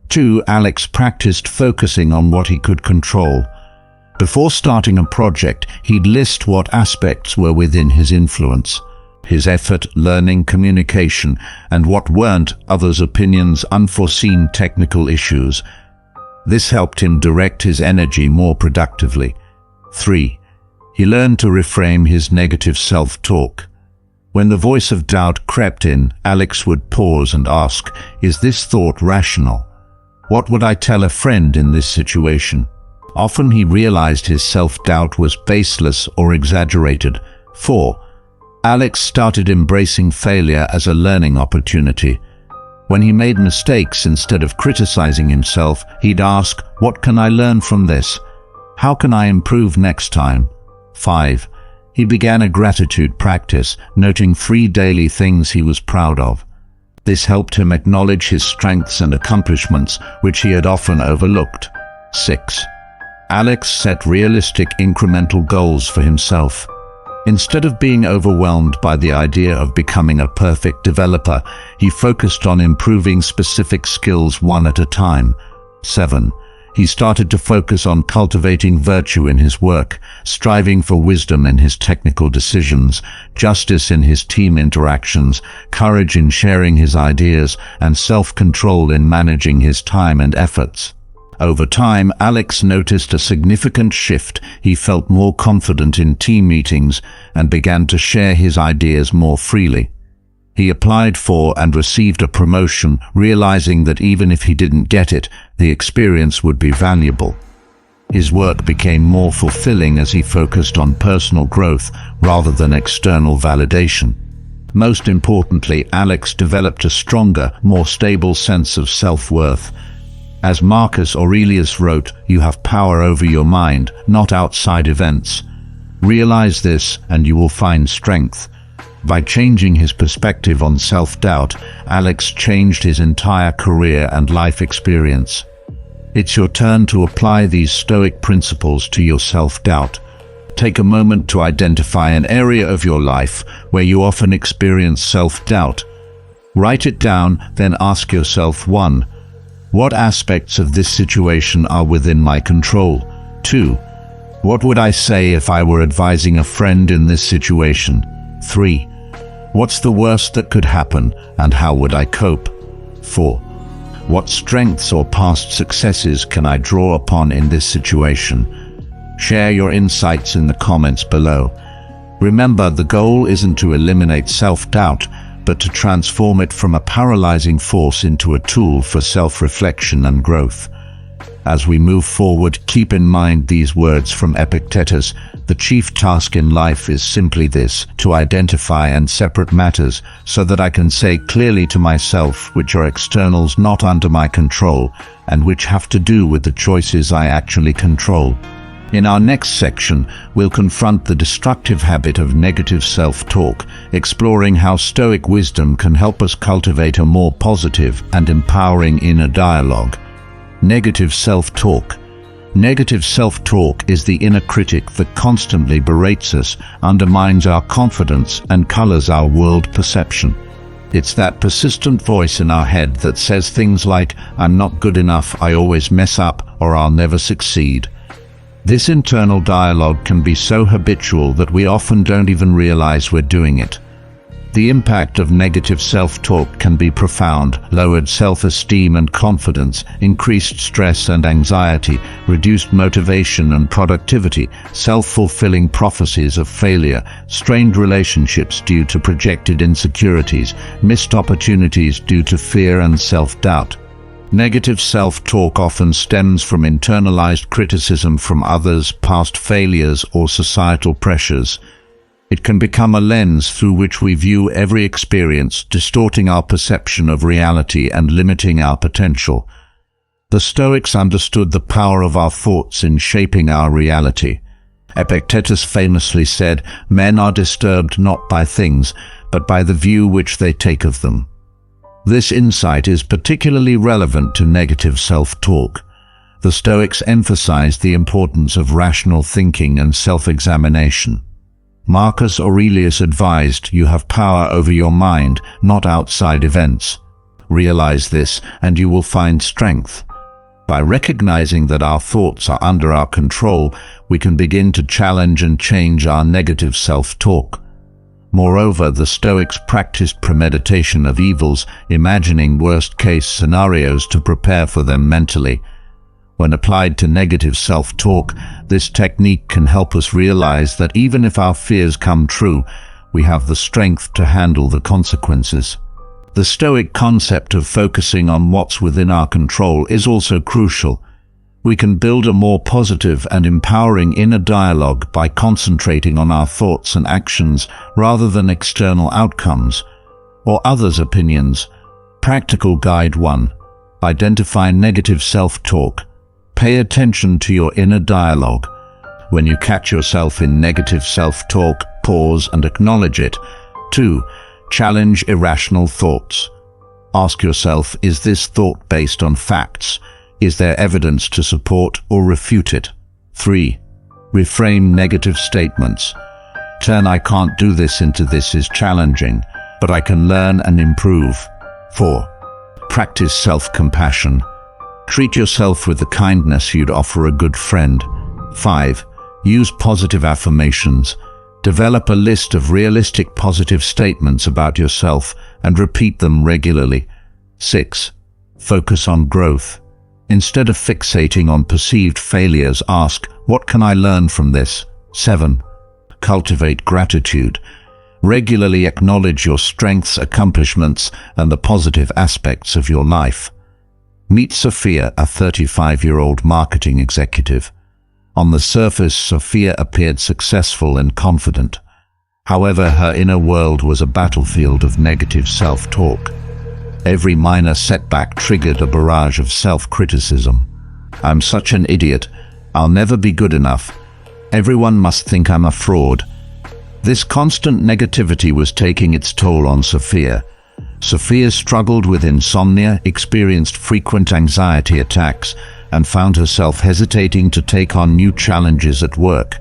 2. Alex practiced focusing on what he could control. Before starting a project, he'd list what aspects were within his influence: his effort, learning, communication, and what weren't: others' opinions, unforeseen technical issues. This helped him direct his energy more productively. 3. He learned to reframe his negative self-talk. When the voice of doubt crept in, Alex would pause and ask, "Is this thought rational? What would I tell a friend in this situation?" Often he realized his self-doubt was baseless or exaggerated. 4. Alex started embracing failure as a learning opportunity. When he made mistakes, instead of criticizing himself, he'd ask, "What can I learn from this? How can I improve next time?" 5. He began a gratitude practice, noting 3 daily things he was proud of. This helped him acknowledge his strengths and accomplishments, which he had often overlooked. 6. Alex set realistic incremental goals for himself. Instead of being overwhelmed by the idea of becoming a perfect developer, he focused on improving specific skills one at a time. 7. He started to focus on cultivating virtue in his work, striving for wisdom in his technical decisions, justice in his team interactions, courage in sharing his ideas, and self-control in managing his time and efforts. Over time, Alex noticed a significant shift. He felt more confident in team meetings and began to share his ideas more freely. He applied for and received a promotion, realizing that even if he didn't get it, the experience would be valuable. His work became more fulfilling as he focused on personal growth rather than external validation. Most importantly, Alex developed a stronger, more stable sense of self-worth. As Marcus Aurelius wrote, "You have power over your mind, not outside events. Realize this and you will find strength." By changing his perspective on self-doubt, Alex changed his entire career and life experience. It's your turn to apply these Stoic principles to your self-doubt. Take a moment to identify an area of your life where you often experience self-doubt. Write it down, then ask yourself: 1. What aspects of this situation are within my control? 2. What would I say if I were advising a friend in this situation? 3. What's the worst that could happen, and how would I cope? 4. What strengths or past successes can I draw upon in this situation? Share your insights in the comments below. Remember, the goal isn't to eliminate self-doubt, but to transform it from a paralyzing force into a tool for self-reflection and growth. As we move forward, keep in mind these words from Epictetus: "The chief task in life is simply this, to identify and separate matters, so that I can say clearly to myself which are externals not under my control, and which have to do with the choices I actually control." In our next section, we'll confront the destructive habit of negative self-talk, exploring how Stoic wisdom can help us cultivate a more positive and empowering inner dialogue. Negative self-talk. Negative self-talk is the inner critic that constantly berates us, undermines our confidence, and colors our world perception. It's that persistent voice in our head that says things like, "I'm not good enough, I always mess up," or "I'll never succeed." This internal dialogue can be so habitual that we often don't even realize we're doing it. The impact of negative self-talk can be profound: lowered self-esteem and confidence, increased stress and anxiety, reduced motivation and productivity, self-fulfilling prophecies of failure, strained relationships due to projected insecurities, missed opportunities due to fear and self-doubt. Negative self-talk often stems from internalized criticism from others, past failures, or societal pressures. It can become a lens through which we view every experience, distorting our perception of reality and limiting our potential. The Stoics understood the power of our thoughts in shaping our reality. Epictetus famously said, "Men are disturbed not by things, but by the view which they take of them." This insight is particularly relevant to negative self-talk. The Stoics emphasized the importance of rational thinking and self-examination. Marcus Aurelius advised, "You have power over your mind, not outside events. Realize this, and you will find strength." By recognizing that our thoughts are under our control, we can begin to challenge and change our negative self-talk. Moreover, the Stoics practiced premeditation of evils, imagining worst-case scenarios to prepare for them mentally. When applied to negative self-talk, this technique can help us realize that even if our fears come true, we have the strength to handle the consequences. The Stoic concept of focusing on what's within our control is also crucial. We can build a more positive and empowering inner dialogue by concentrating on our thoughts and actions rather than external outcomes or others' opinions. Practical Guide 1. Identify negative self-talk. Pay attention to your inner dialogue. When you catch yourself in negative self-talk, pause and acknowledge it. 2. Challenge irrational thoughts. Ask yourself, is this thought based on facts? Is there evidence to support or refute it? 3. Reframe negative statements. Turn "I can't do this" into "This is challenging, but I can learn and improve." 4. Practice self-compassion. Treat yourself with the kindness you'd offer a good friend. 5. Use positive affirmations. Develop a list of realistic positive statements about yourself and repeat them regularly. 6. Focus on growth. Instead of fixating on perceived failures, ask, "What can I learn from this?" 7. Cultivate gratitude. Regularly acknowledge your strengths, accomplishments, and the positive aspects of your life. Meet Sophia, a 35-year-old marketing executive. On the surface, Sophia appeared successful and confident. However, her inner world was a battlefield of negative self-talk. Every minor setback triggered a barrage of self-criticism. "I'm such an idiot. I'll never be good enough. Everyone must think I'm a fraud." This constant negativity was taking its toll on Sophia. Sophia struggled with insomnia, experienced frequent anxiety attacks, and found herself hesitating to take on new challenges at work.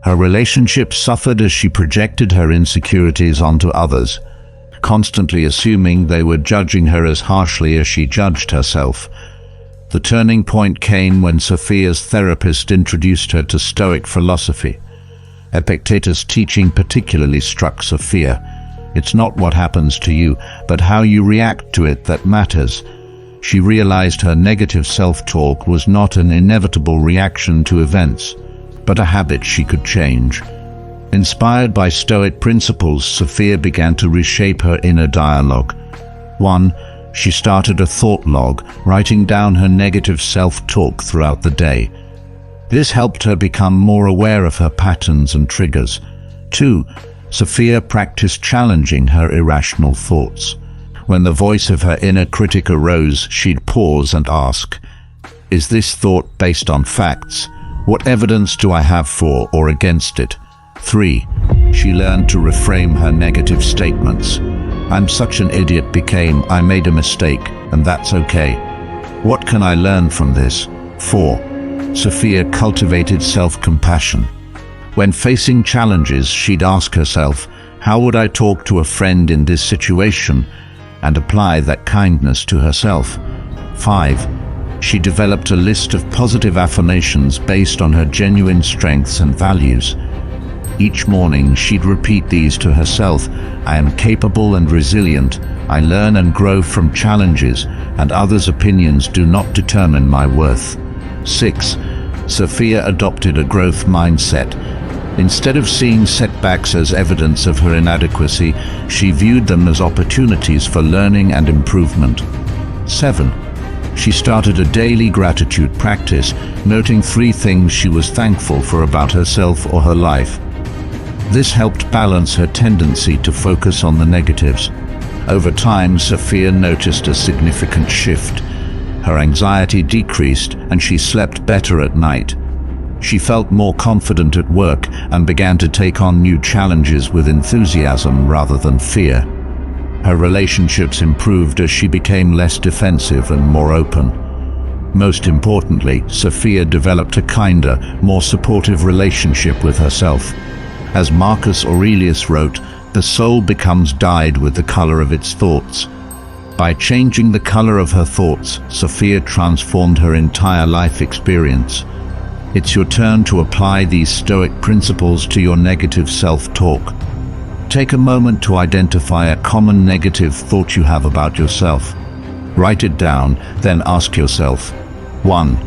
Her relationships suffered as she projected her insecurities onto others, constantly assuming they were judging her as harshly as she judged herself. The turning point came when Sophia's therapist introduced her to Stoic philosophy. Epictetus' teaching particularly struck Sophia. It's not what happens to you, but how you react to it that matters. She realized her negative self-talk was not an inevitable reaction to events, but a habit she could change. Inspired by Stoic principles, Sophia began to reshape her inner dialogue. 1. She started a thought log, writing down her negative self-talk throughout the day. This helped her become more aware of her patterns and triggers. 2. Sophia practiced challenging her irrational thoughts. When the voice of her inner critic arose, she'd pause and ask, "Is this thought based on facts? What evidence do I have for or against it?" 3. She learned to reframe her negative statements. "I'm such an idiot" became "I made a mistake, and that's okay. What can I learn from this?" 4. Sophia cultivated self-compassion. When facing challenges, she'd ask herself, "How would I talk to a friend in this situation?" and apply that kindness to herself. 5. She developed a list of positive affirmations based on her genuine strengths and values. Each morning she'd repeat these to herself: I am capable and resilient, I learn and grow from challenges, and others' opinions do not determine my worth. 6. Sophia adopted a growth mindset. Instead of seeing setbacks as evidence of her inadequacy, she viewed them as opportunities for learning and improvement. 7. She started a daily gratitude practice, noting 3 things she was thankful for about herself or her life. This helped balance her tendency to focus on the negatives. Over time, Sophia noticed a significant shift. Her anxiety decreased and she slept better at night. She felt more confident at work and began to take on new challenges with enthusiasm rather than fear. Her relationships improved as she became less defensive and more open. Most importantly, Sophia developed a kinder, more supportive relationship with herself. As Marcus Aurelius wrote, the soul becomes dyed with the color of its thoughts. By changing the color of her thoughts, Sophia transformed her entire life experience. It's your turn to apply these Stoic principles to your negative self-talk. Take a moment to identify a common negative thought you have about yourself. Write it down, then ask yourself, 1.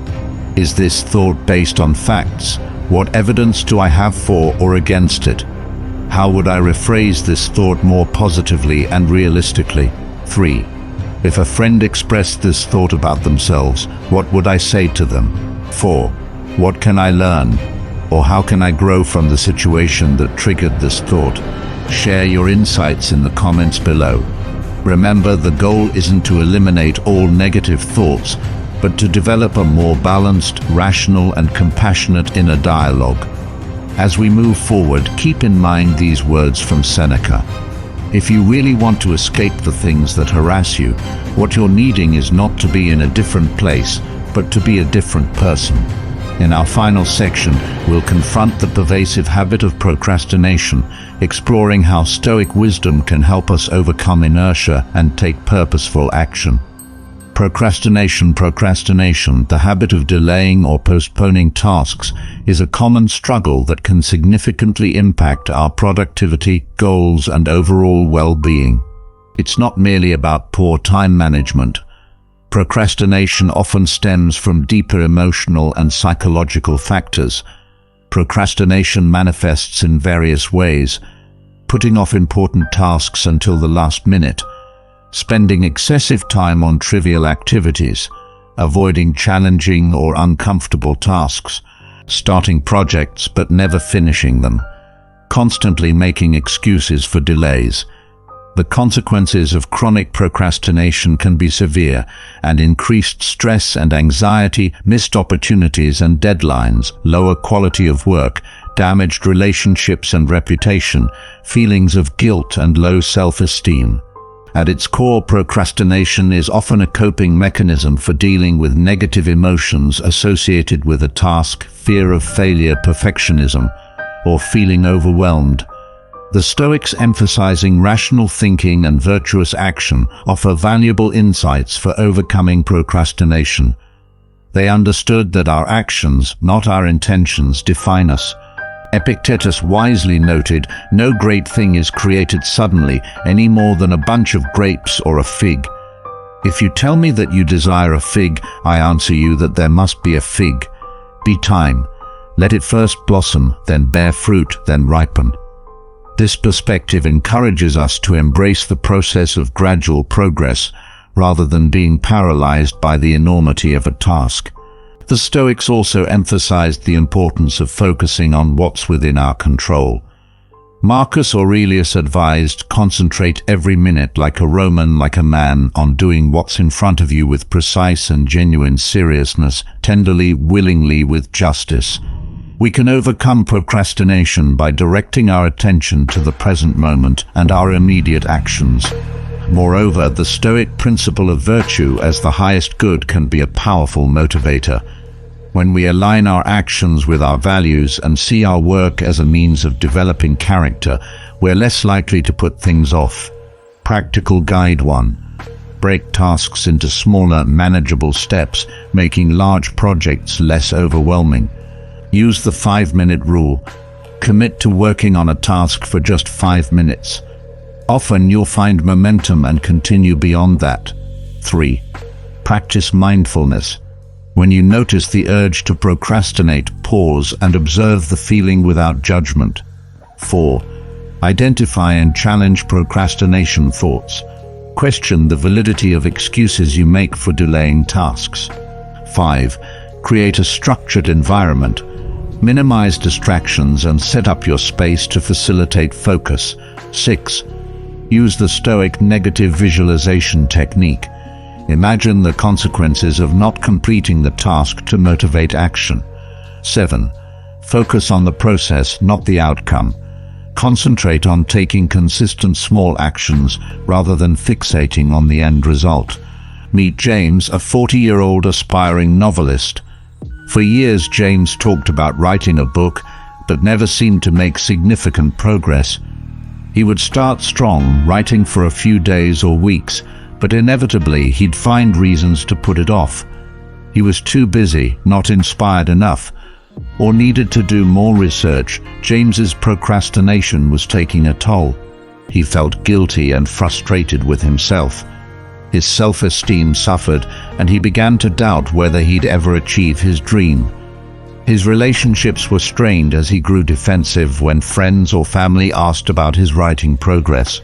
Is this thought based on facts? What evidence do I have for or against it? How would I rephrase this thought more positively and realistically? 3. If a friend expressed this thought about themselves, what would I say to them? 4. What can I learn? Or how can I grow from the situation that triggered this thought? Share your insights in the comments below. Remember, the goal isn't to eliminate all negative thoughts, but to develop a more balanced, rational, and compassionate inner dialogue. As we move forward, keep in mind these words from Seneca. If you really want to escape the things that harass you, what you're needing is not to be in a different place, but to be a different person. In our final section, we'll confront the pervasive habit of procrastination, exploring how Stoic wisdom can help us overcome inertia and take purposeful action. Procrastination, the habit of delaying or postponing tasks, is a common struggle that can significantly impact our productivity, goals, and overall well-being. It's not merely about poor time management. Procrastination often stems from deeper emotional and psychological factors. Procrastination manifests in various ways: putting off important tasks until the last minute, spending excessive time on trivial activities, avoiding challenging or uncomfortable tasks, starting projects but never finishing them, constantly making excuses for delays. The consequences of chronic procrastination can be severe, and increased stress and anxiety, missed opportunities and deadlines, lower quality of work, damaged relationships and reputation, feelings of guilt and low self-esteem. At its core, procrastination is often a coping mechanism for dealing with negative emotions associated with a task, fear of failure, perfectionism, or feeling overwhelmed. The Stoics, emphasizing rational thinking and virtuous action, offer valuable insights for overcoming procrastination. They understood that our actions, not our intentions, define us. Epictetus wisely noted, "No great thing is created suddenly, any more than a bunch of grapes or a fig. If you tell me that you desire a fig, I answer you that there must be a fig. Be time. Let it first blossom, then bear fruit, then ripen." This perspective encourages us to embrace the process of gradual progress, rather than being paralyzed by the enormity of a task. The Stoics also emphasized the importance of focusing on what's within our control. Marcus Aurelius advised, "Concentrate every minute like a Roman, like a man, on doing what's in front of you with precise and genuine seriousness, tenderly, willingly, with justice." We can overcome procrastination by directing our attention to the present moment and our immediate actions. Moreover, the Stoic principle of virtue as the highest good can be a powerful motivator. When we align our actions with our values and see our work as a means of developing character, we're less likely to put things off. Practical Guide 1. Break tasks into smaller, manageable steps, making large projects less overwhelming. Use the 5-minute rule. Commit to working on a task for just 5 minutes. Often you'll find momentum and continue beyond that. 3. Practice mindfulness. When you notice the urge to procrastinate, pause and observe the feeling without judgment. 4. Identify and challenge procrastination thoughts. Question the validity of excuses you make for delaying tasks. 5. Create a structured environment. Minimize distractions and set up your space to facilitate focus. 6. Use the Stoic negative visualization technique. Imagine the consequences of not completing the task to motivate action. 7. Focus on the process, not the outcome. Concentrate on taking consistent small actions rather than fixating on the end result. Meet James, a 40-year-old aspiring novelist. For years, James talked about writing a book, but never seemed to make significant progress. He would start strong, writing for a few days or weeks, but inevitably he'd find reasons to put it off. He was too busy, not inspired enough, or needed to do more research. James's procrastination was taking a toll. He felt guilty and frustrated with himself. His self-esteem suffered, and he began to doubt whether he'd ever achieve his dream. His relationships were strained as he grew defensive when friends or family asked about his writing progress.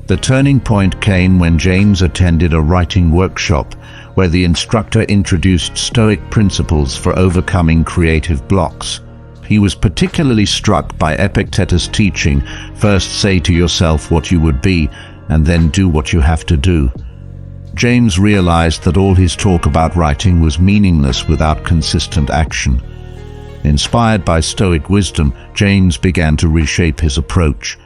The turning point came when James attended a writing workshop where the instructor introduced Stoic principles for overcoming creative blocks. He was particularly struck by Epictetus' teaching, first say to yourself what you would be, and then do what you have to do. James realized that all his talk about writing was meaningless without consistent action. Inspired by Stoic wisdom, James began to reshape his approach.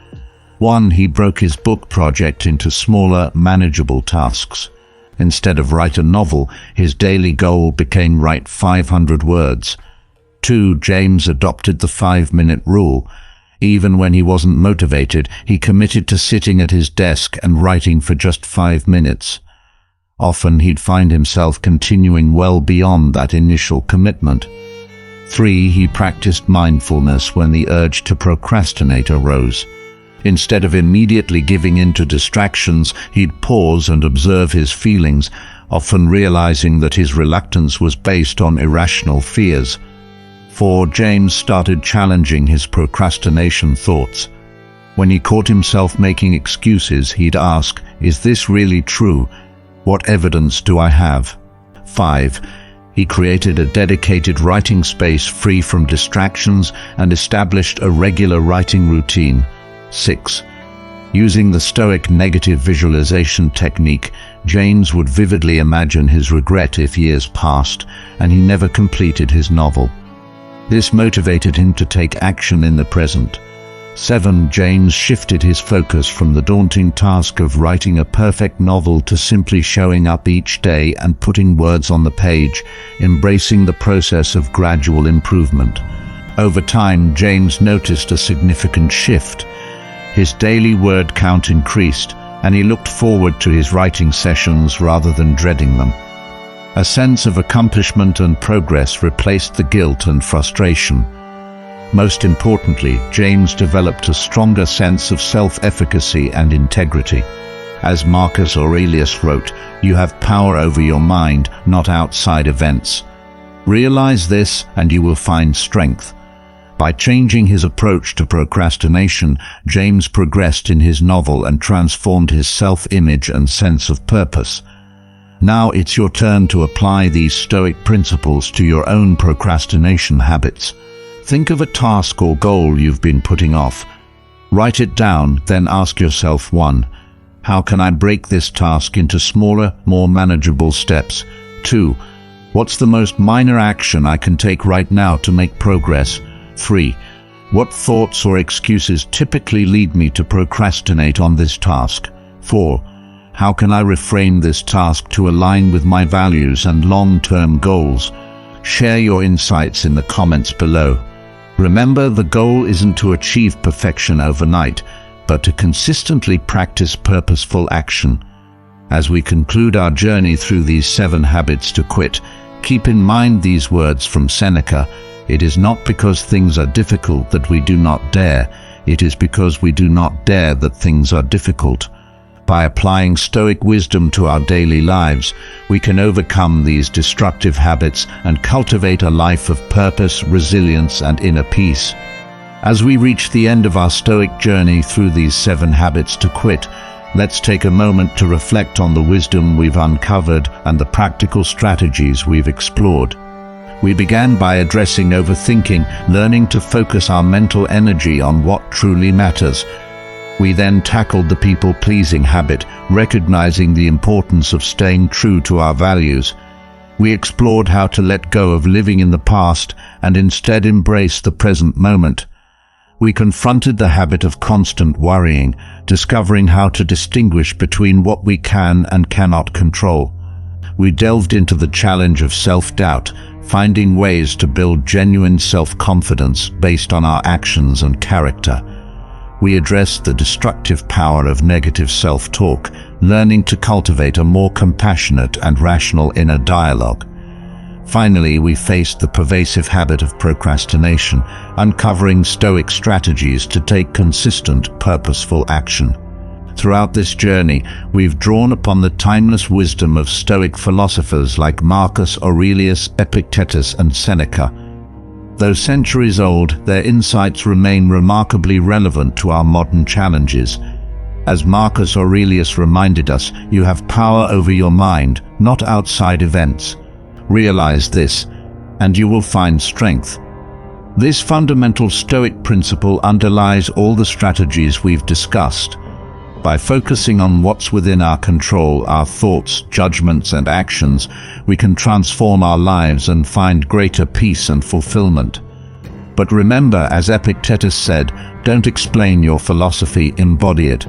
1. He broke his book project into smaller, manageable tasks. Instead of write a novel, his daily goal became write 500 words. 2. James adopted the 5-minute rule. Even when he wasn't motivated, he committed to sitting at his desk and writing for just 5 minutes. Often he'd find himself continuing well beyond that initial commitment. 3. He practiced mindfulness when the urge to procrastinate arose. Instead of immediately giving in to distractions, he'd pause and observe his feelings, often realizing that his reluctance was based on irrational fears. 4. James started challenging his procrastination thoughts. When he caught himself making excuses, he'd ask, "Is this really true? What evidence do I have?" 5. He created a dedicated writing space free from distractions and established a regular writing routine. 6. Using the Stoic negative visualization technique, James would vividly imagine his regret if years passed and he never completed his novel. This motivated him to take action in the present. 7. James shifted his focus from the daunting task of writing a perfect novel to simply showing up each day and putting words on the page, embracing the process of gradual improvement. Over time, James noticed a significant shift. His daily word count increased, and he looked forward to his writing sessions rather than dreading them. A sense of accomplishment and progress replaced the guilt and frustration. Most importantly, James developed a stronger sense of self-efficacy and integrity. As Marcus Aurelius wrote, "You have power over your mind, not outside events." Realize this and you will find strength. By changing his approach to procrastination, James progressed in his novel and transformed his self-image and sense of purpose. Now it's your turn to apply these Stoic principles to your own procrastination habits. Think of a task or goal you've been putting off. Write it down, then ask yourself 1. How can I break this task into smaller, more manageable steps? 2. What's the most minor action I can take right now to make progress? 3. What thoughts or excuses typically lead me to procrastinate on this task? 4. How can I reframe this task to align with my values and long-term goals? Share your insights in the comments below. Remember, the goal isn't to achieve perfection overnight, but to consistently practice purposeful action. As we conclude our journey through these 7 habits to quit, keep in mind these words from Seneca: It is not because things are difficult that we do not dare. It is because we do not dare that things are difficult. By applying Stoic wisdom to our daily lives, we can overcome these destructive habits and cultivate a life of purpose, resilience, and inner peace. As we reach the end of our Stoic journey through these 7 habits to quit, let's take a moment to reflect on the wisdom we've uncovered and the practical strategies we've explored. We began by addressing overthinking, learning to focus our mental energy on what truly matters. We then tackled the people-pleasing habit, recognizing the importance of staying true to our values. We explored how to let go of living in the past and instead embrace the present moment. We confronted the habit of constant worrying, discovering how to distinguish between what we can and cannot control. We delved into the challenge of self-doubt, finding ways to build genuine self-confidence based on our actions and character. We addressed the destructive power of negative self-talk, learning to cultivate a more compassionate and rational inner dialogue. Finally, we faced the pervasive habit of procrastination, uncovering Stoic strategies to take consistent, purposeful action. Throughout this journey, we've drawn upon the timeless wisdom of Stoic philosophers like Marcus Aurelius, Epictetus, and Seneca. Though centuries old, their insights remain remarkably relevant to our modern challenges. As Marcus Aurelius reminded us, you have power over your mind, not outside events. Realize this, and you will find strength. This fundamental Stoic principle underlies all the strategies we've discussed. By focusing on what's within our control, our thoughts, judgments, and actions, we can transform our lives and find greater peace and fulfillment. But remember, as Epictetus said, don't explain your philosophy, embody it.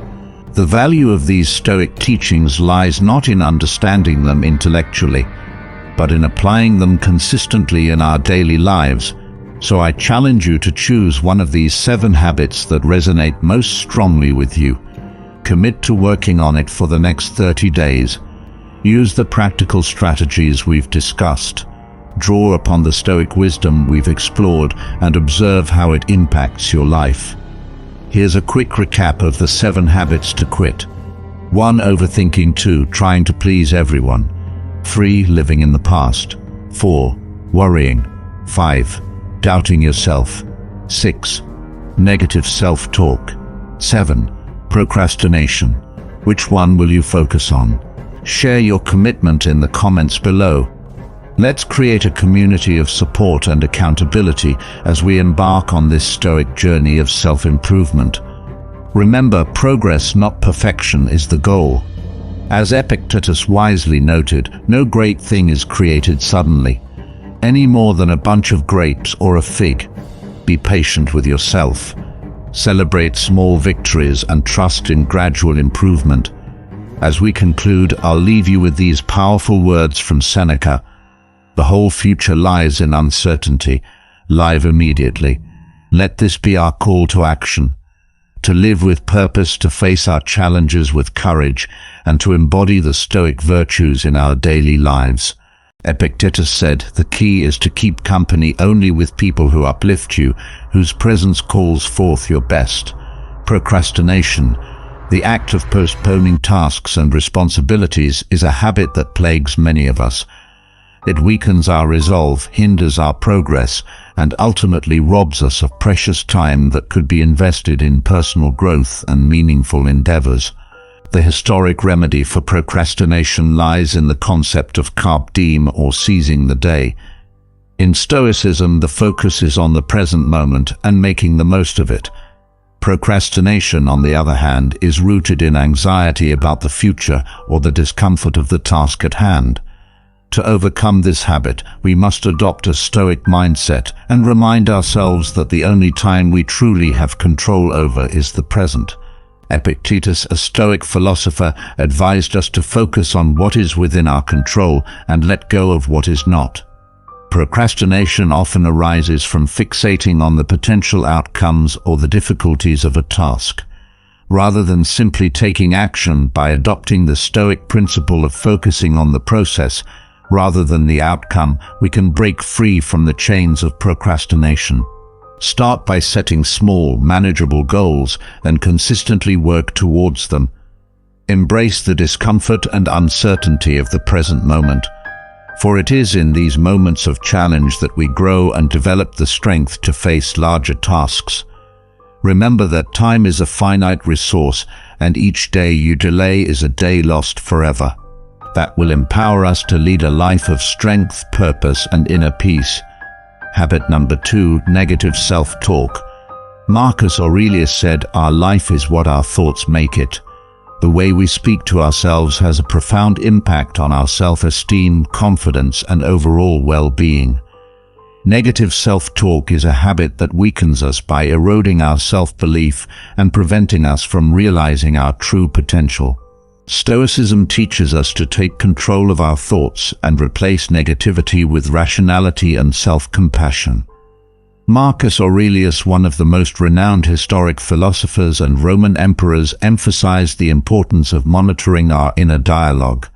The value of these Stoic teachings lies not in understanding them intellectually, but in applying them consistently in our daily lives. So I challenge you to choose one of these 7 habits that resonate most strongly with you. Commit to working on it for the next 30 days. Use the practical strategies we've discussed. Draw upon the Stoic wisdom we've explored and observe how it impacts your life. Here's a quick recap of the 7 habits to quit. 1. Overthinking. 2. Trying to please everyone. 3. Living in the past. 4. Worrying. 5. Doubting yourself. 6. Negative self-talk. 7. Procrastination. Which one will you focus on? Share your commitment in the comments below. Let's create a community of support and accountability as we embark on this Stoic journey of self-improvement. Remember, progress, not perfection, is the goal. As Epictetus wisely noted, no great thing is created suddenly, any more than a bunch of grapes or a fig. Be patient with yourself. Celebrate small victories and trust in gradual improvement. As we conclude, I'll leave you with these powerful words from Seneca. The whole future lies in uncertainty. Live immediately. Let this be our call to action. To live with purpose, to face our challenges with courage, and to embody the Stoic virtues in our daily lives. Epictetus said, the key is to keep company only with people who uplift you, whose presence calls forth your best. Procrastination, the act of postponing tasks and responsibilities, is a habit that plagues many of us. It weakens our resolve, hinders our progress, and ultimately robs us of precious time that could be invested in personal growth and meaningful endeavors. The historic remedy for procrastination lies in the concept of carpe diem, or seizing the day. In Stoicism, the focus is on the present moment and making the most of it. Procrastination, on the other hand, is rooted in anxiety about the future or the discomfort of the task at hand. To overcome this habit, we must adopt a Stoic mindset and remind ourselves that the only time we truly have control over is the present. Epictetus, a Stoic philosopher, advised us to focus on what is within our control and let go of what is not. Procrastination often arises from fixating on the potential outcomes or the difficulties of a task. Rather than simply taking action by adopting the Stoic principle of focusing on the process, Rather than the outcome, we can break free from the chains of procrastination. Start by setting small, manageable goals and consistently work towards them. Embrace the discomfort and uncertainty of the present moment, for it is in these moments of challenge that we grow and develop the strength to face larger tasks. Remember that time is a finite resource, and each day you delay is a day lost forever. That will empower us to lead a life of strength, purpose, and inner peace. Habit number 2, negative self-talk. Marcus Aurelius said, "Our life is what our thoughts make it." The way we speak to ourselves has a profound impact on our self-esteem, confidence, and overall well-being. Negative self-talk is a habit that weakens us by eroding our self-belief and preventing us from realizing our true potential. Stoicism teaches us to take control of our thoughts and replace negativity with rationality and self-compassion. Marcus Aurelius, one of the most renowned historic philosophers and Roman emperors, emphasized the importance of monitoring our inner dialogue.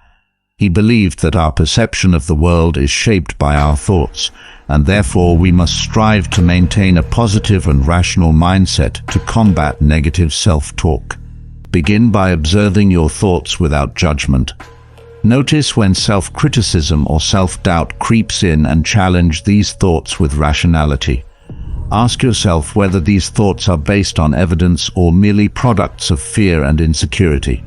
He believed that our perception of the world is shaped by our thoughts, and therefore we must strive to maintain a positive and rational mindset to combat negative self-talk. Begin by observing your thoughts without judgment. Notice when self-criticism or self-doubt creeps in and challenge these thoughts with rationality. Ask yourself whether these thoughts are based on evidence or merely products of fear and insecurity.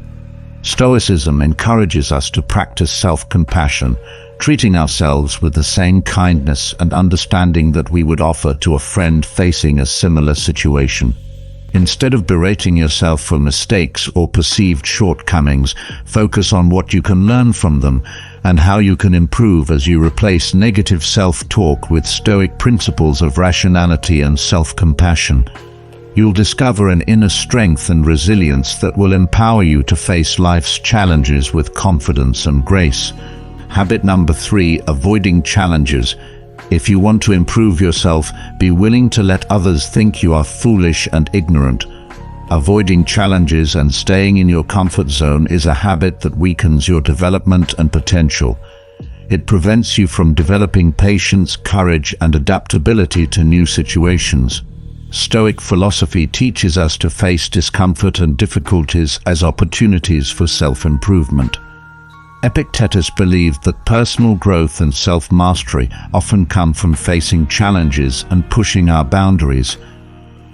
Stoicism encourages us to practice self-compassion, treating ourselves with the same kindness and understanding that we would offer to a friend facing a similar situation. Instead of berating yourself for mistakes or perceived shortcomings, focus on what you can learn from them and how you can improve as you replace negative self-talk with Stoic principles of rationality and self-compassion. You'll discover an inner strength and resilience that will empower you to face life's challenges with confidence and grace. Habit number 3, avoiding challenges. If you want to improve yourself, be willing to let others think you are foolish and ignorant. Avoiding challenges and staying in your comfort zone is a habit that weakens your development and potential. It prevents you from developing patience, courage, and adaptability to new situations. Stoic philosophy teaches us to face discomfort and difficulties as opportunities for self-improvement. Epictetus believed that personal growth and self-mastery often come from facing challenges and pushing our boundaries.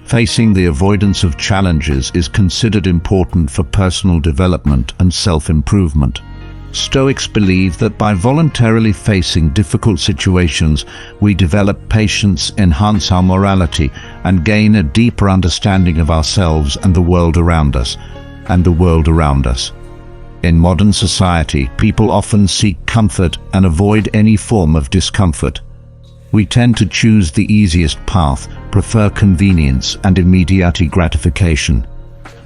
Facing the avoidance of challenges is considered important for personal development and self-improvement. Stoics believe that by voluntarily facing difficult situations, we develop patience, enhance our morality, and gain a deeper understanding of ourselves and the world around us. In modern society, people often seek comfort and avoid any form of discomfort. We tend to choose the easiest path, prefer convenience and immediate gratification.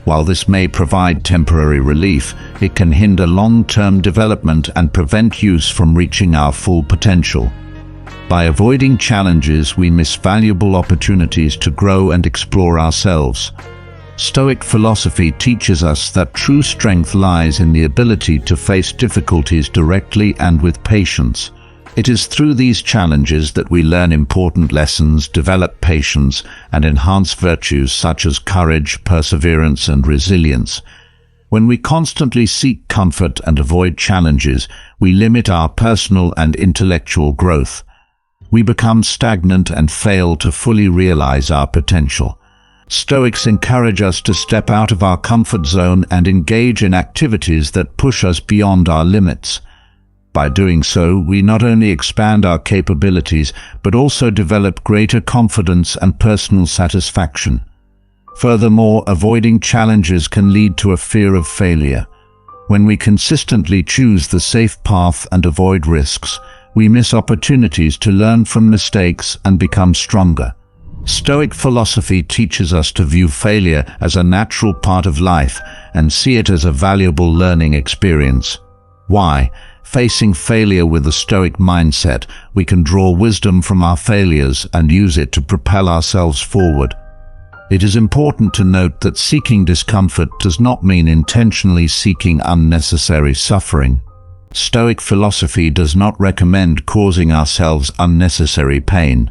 While this may provide temporary relief, it can hinder long-term development and prevent us from reaching our full potential. By avoiding challenges, we miss valuable opportunities to grow and explore ourselves. Stoic philosophy teaches us that true strength lies in the ability to face difficulties directly and with patience. It is through these challenges that we learn important lessons, develop patience, and enhance virtues such as courage, perseverance, and resilience. When we constantly seek comfort and avoid challenges, we limit our personal and intellectual growth. We become stagnant and fail to fully realize our potential. Stoics encourage us to step out of our comfort zone and engage in activities that push us beyond our limits. By doing so, we not only expand our capabilities, but also develop greater confidence and personal satisfaction. Furthermore, avoiding challenges can lead to a fear of failure. When we consistently choose the safe path and avoid risks, we miss opportunities to learn from mistakes and become stronger. Stoic philosophy teaches us to view failure as a natural part of life and see it as a valuable learning experience. Why? Facing failure with a Stoic mindset, we can draw wisdom from our failures and use it to propel ourselves forward. It is important to note that seeking discomfort does not mean intentionally seeking unnecessary suffering. Stoic philosophy does not recommend causing ourselves unnecessary pain.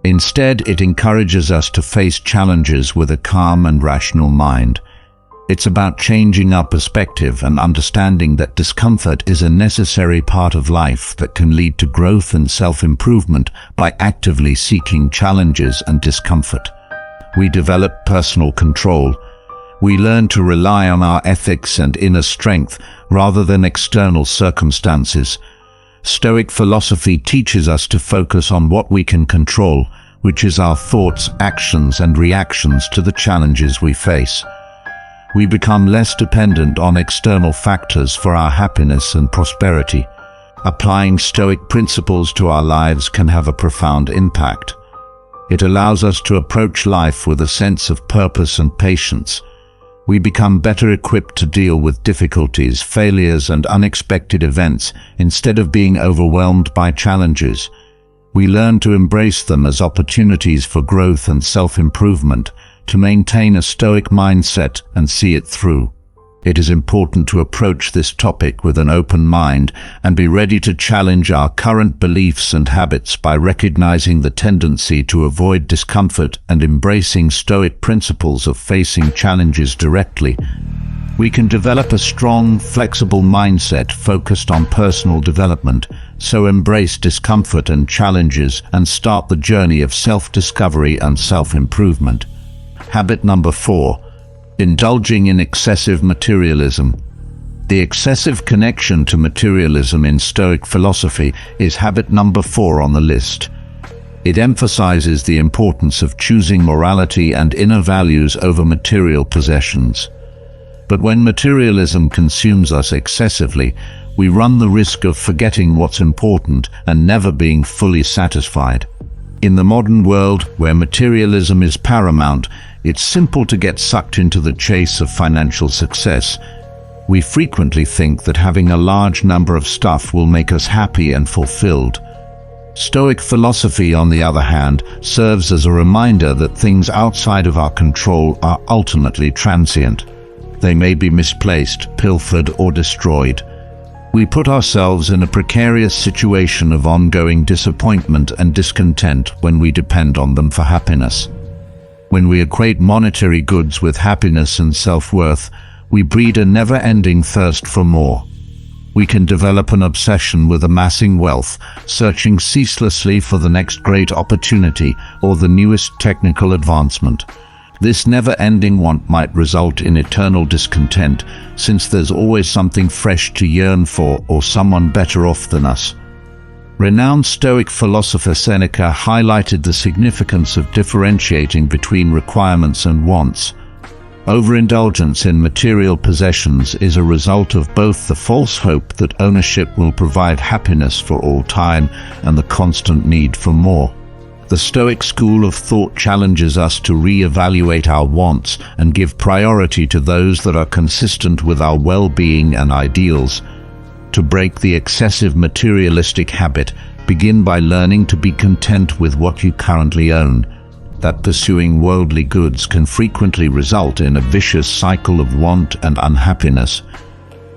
Instead, it encourages us to face challenges with a calm and rational mind. It's about changing our perspective and understanding that discomfort is a necessary part of life that can lead to growth and self-improvement by actively seeking challenges and discomfort. We develop personal control. We learn to rely on our ethics and inner strength rather than external circumstances. Stoic philosophy teaches us to focus on what we can control, which is our thoughts, actions, and reactions to the challenges we face. We become less dependent on external factors for our happiness and prosperity. Applying Stoic principles to our lives can have a profound impact. It allows us to approach life with a sense of purpose and patience. We become better equipped to deal with difficulties, failures, and unexpected events instead of being overwhelmed by challenges. We learn to embrace them as opportunities for growth and self-improvement, to maintain a Stoic mindset and see it through. It is important to approach this topic with an open mind and be ready to challenge our current beliefs and habits by recognizing the tendency to avoid discomfort and embracing Stoic principles of facing challenges directly. We can develop a strong, flexible mindset focused on personal development, so embrace discomfort and challenges and start the journey of self-discovery and self-improvement. Habit number 4. Indulging in excessive materialism. The excessive connection to materialism in Stoic philosophy is habit number 4 on the list. It emphasizes the importance of choosing morality and inner values over material possessions. But when materialism consumes us excessively, we run the risk of forgetting what's important and never being fully satisfied. In the modern world, where materialism is paramount, it's simple to get sucked into the chase of financial success. We frequently think that having a large number of stuff will make us happy and fulfilled. Stoic philosophy, on the other hand, serves as a reminder that things outside of our control are ultimately transient. They may be misplaced, pilfered, or destroyed. We put ourselves in a precarious situation of ongoing disappointment and discontent when we depend on them for happiness. When we equate monetary goods with happiness and self-worth, we breed a never-ending thirst for more. We can develop an obsession with amassing wealth, searching ceaselessly for the next great opportunity or the newest technical advancement. This never-ending want might result in eternal discontent, since there's always something fresh to yearn for or someone better off than us. Renowned Stoic philosopher Seneca highlighted the significance of differentiating between requirements and wants. Overindulgence in material possessions is a result of both the false hope that ownership will provide happiness for all time and the constant need for more. The Stoic school of thought challenges us to re-evaluate our wants and give priority to those that are consistent with our well-being and ideals. To break the excessive materialistic habit, begin by learning to be content with what you currently own. That pursuing worldly goods can frequently result in a vicious cycle of want and unhappiness.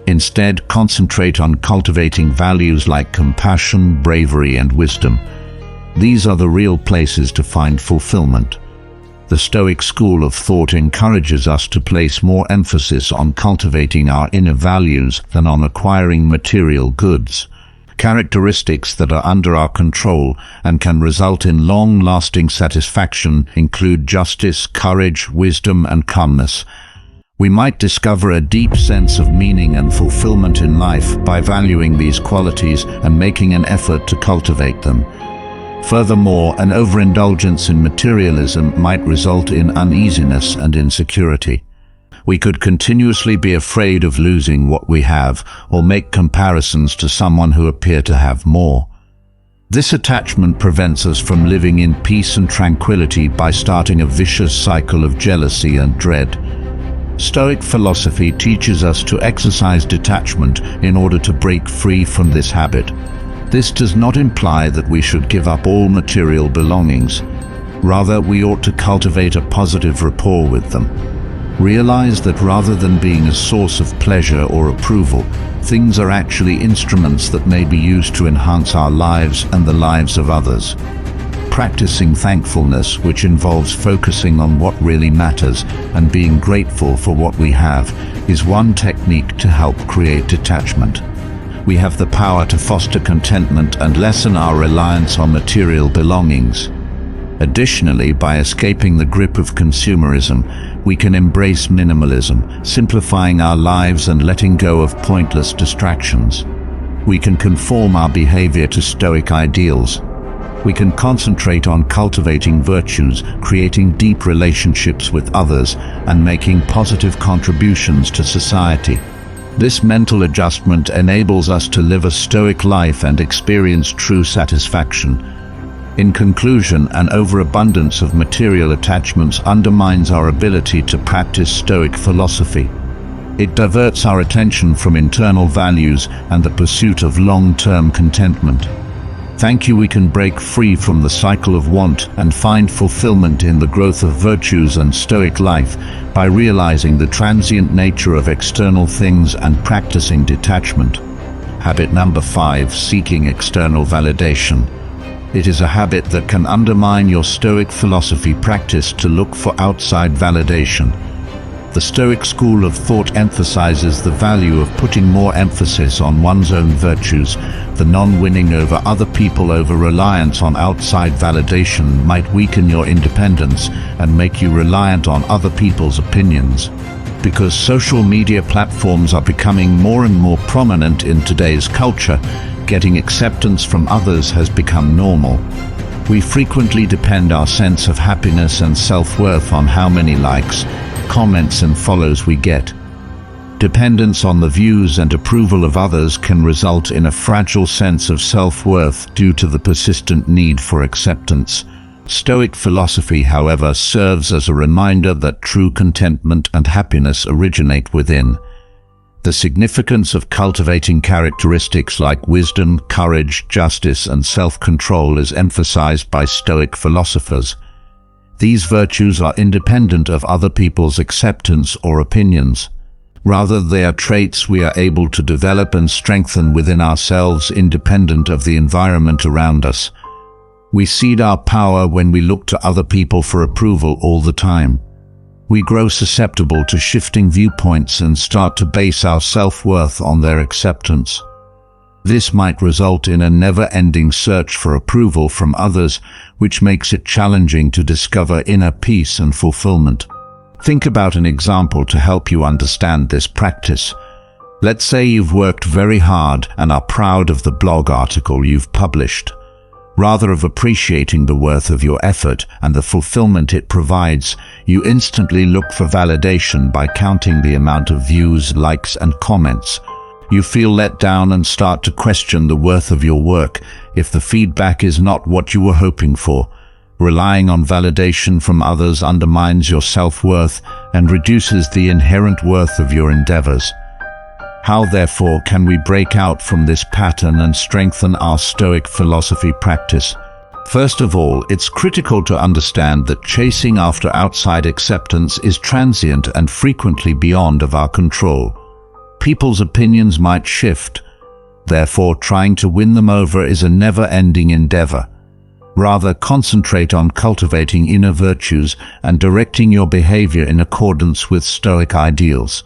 Instead, concentrate on cultivating values like compassion, bravery, and wisdom. These are the real places to find fulfillment. The Stoic school of thought encourages us to place more emphasis on cultivating our inner values than on acquiring material goods. Characteristics that are under our control and can result in long-lasting satisfaction include justice, courage, wisdom, and calmness. We might discover a deep sense of meaning and fulfillment in life by valuing these qualities and making an effort to cultivate them. Furthermore, an overindulgence in materialism might result in uneasiness and insecurity. We could continuously be afraid of losing what we have or make comparisons to someone who appears to have more. This attachment prevents us from living in peace and tranquility by starting a vicious cycle of jealousy and dread. Stoic philosophy teaches us to exercise detachment in order to break free from this habit. This does not imply that we should give up all material belongings. Rather, we ought to cultivate a positive rapport with them. Realize that rather than being a source of pleasure or approval, things are actually instruments that may be used to enhance our lives and the lives of others. Practicing thankfulness, which involves focusing on what really matters and being grateful for what we have, is one technique to help create detachment. We have the power to foster contentment and lessen our reliance on material belongings. Additionally, by escaping the grip of consumerism, we can embrace minimalism, simplifying our lives and letting go of pointless distractions. We can conform our behavior to Stoic ideals. We can concentrate on cultivating virtues, creating deep relationships with others, and making positive contributions to society. This mental adjustment enables us to live a Stoic life and experience true satisfaction. In conclusion, an overabundance of material attachments undermines our ability to practice Stoic philosophy. It diverts our attention from internal values and the pursuit of long-term contentment. Thank you. We can break free from the cycle of want and find fulfillment in the growth of virtues and Stoic life by realizing the transient nature of external things and practicing detachment. Habit number 5: seeking external validation. It is a habit that can undermine your Stoic philosophy practice to look for outside validation. The Stoic school of thought emphasizes the value of putting more emphasis on one's own virtues. The non-winning over other people over reliance on outside validation might weaken your independence and make you reliant on other people's opinions. Because social media platforms are becoming more and more prominent in today's culture, getting acceptance from others has become normal. We frequently depend our sense of happiness and self-worth on how many likes, comments and follows we get. Dependence on the views and approval of others can result in a fragile sense of self-worth due to the persistent need for acceptance. Stoic philosophy, however, serves as a reminder that true contentment and happiness originate within. The significance of cultivating characteristics like wisdom, courage, justice, and self-control is emphasized by Stoic philosophers. These virtues are independent of other people's acceptance or opinions. Rather, they are traits we are able to develop and strengthen within ourselves independent of the environment around us. We cede our power when we look to other people for approval all the time. We grow susceptible to shifting viewpoints and start to base our self-worth on their acceptance. This might result in a never-ending search for approval from others, which makes it challenging to discover inner peace and fulfillment. Think about an example to help you understand this practice. Let's say you've worked very hard and are proud of the blog article you've published. Rather of appreciating the worth of your effort and the fulfillment it provides, you instantly look for validation by counting the amount of views, likes, and comments. You feel let down and start to question the worth of your work if the feedback is not what you were hoping for. Relying on validation from others undermines your self-worth and reduces the inherent worth of your endeavors. How, therefore, can we break out from this pattern and strengthen our Stoic philosophy practice? First of all, it's critical to understand that chasing after outside acceptance is transient and frequently beyond of our control. People's opinions might shift. Therefore, trying to win them over is a never-ending endeavor. Rather, concentrate on cultivating inner virtues and directing your behavior in accordance with Stoic ideals.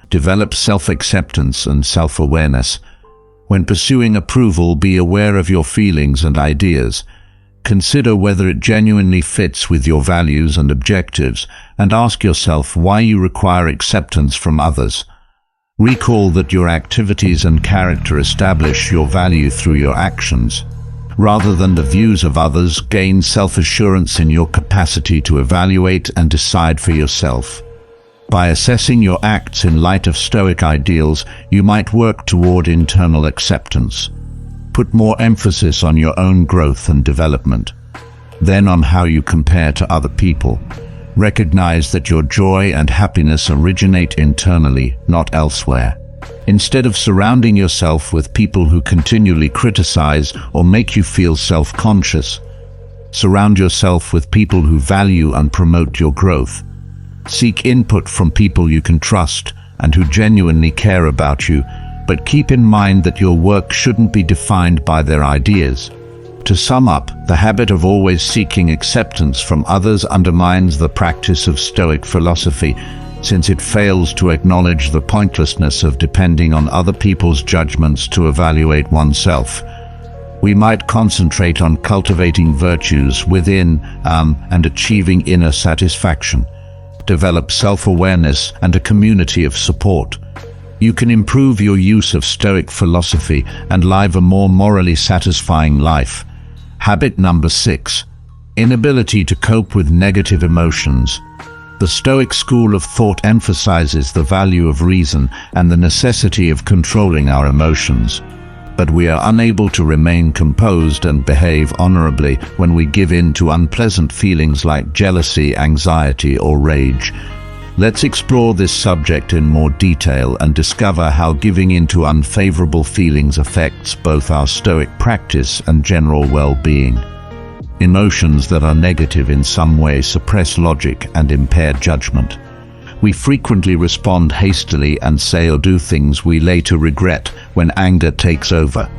Develop self-acceptance and self-awareness. When pursuing approval, be aware of your feelings and ideas. Consider whether it genuinely fits with your values and objectives, and ask yourself why you require acceptance from others. Recall that your activities and character establish your value through your actions. Rather than the views of others, gain self-assurance in your capacity to evaluate and decide for yourself. By assessing your acts in light of Stoic ideals, you might work toward internal acceptance. Put more emphasis on your own growth and development, then on how you compare to other people. Recognize that your joy and happiness originate internally, not elsewhere. Instead of surrounding yourself with people who continually criticize or make you feel self-conscious, surround yourself with people who value and promote your growth. Seek input from people you can trust and who genuinely care about you, but keep in mind that your work shouldn't be defined by their ideas. To sum up, the habit of always seeking acceptance from others undermines the practice of Stoic philosophy, since it fails to acknowledge the pointlessness of depending on other people's judgments to evaluate oneself. We might concentrate on cultivating virtues within and achieving inner satisfaction. Develop self-awareness and a community of support. You can improve your use of Stoic philosophy and live a more morally satisfying life. Habit number 6. Inability to cope with negative emotions. The Stoic school of thought emphasizes the value of reason and the necessity of controlling our emotions. But we are unable to remain composed and behave honorably when we give in to unpleasant feelings like jealousy, anxiety, or rage. Let's explore this subject in more detail and discover how giving in to unfavorable feelings affects both our Stoic practice and general well-being. Emotions that are negative in some way suppress logic and impair judgment. We frequently respond hastily and say or do things we later regret when anger takes over.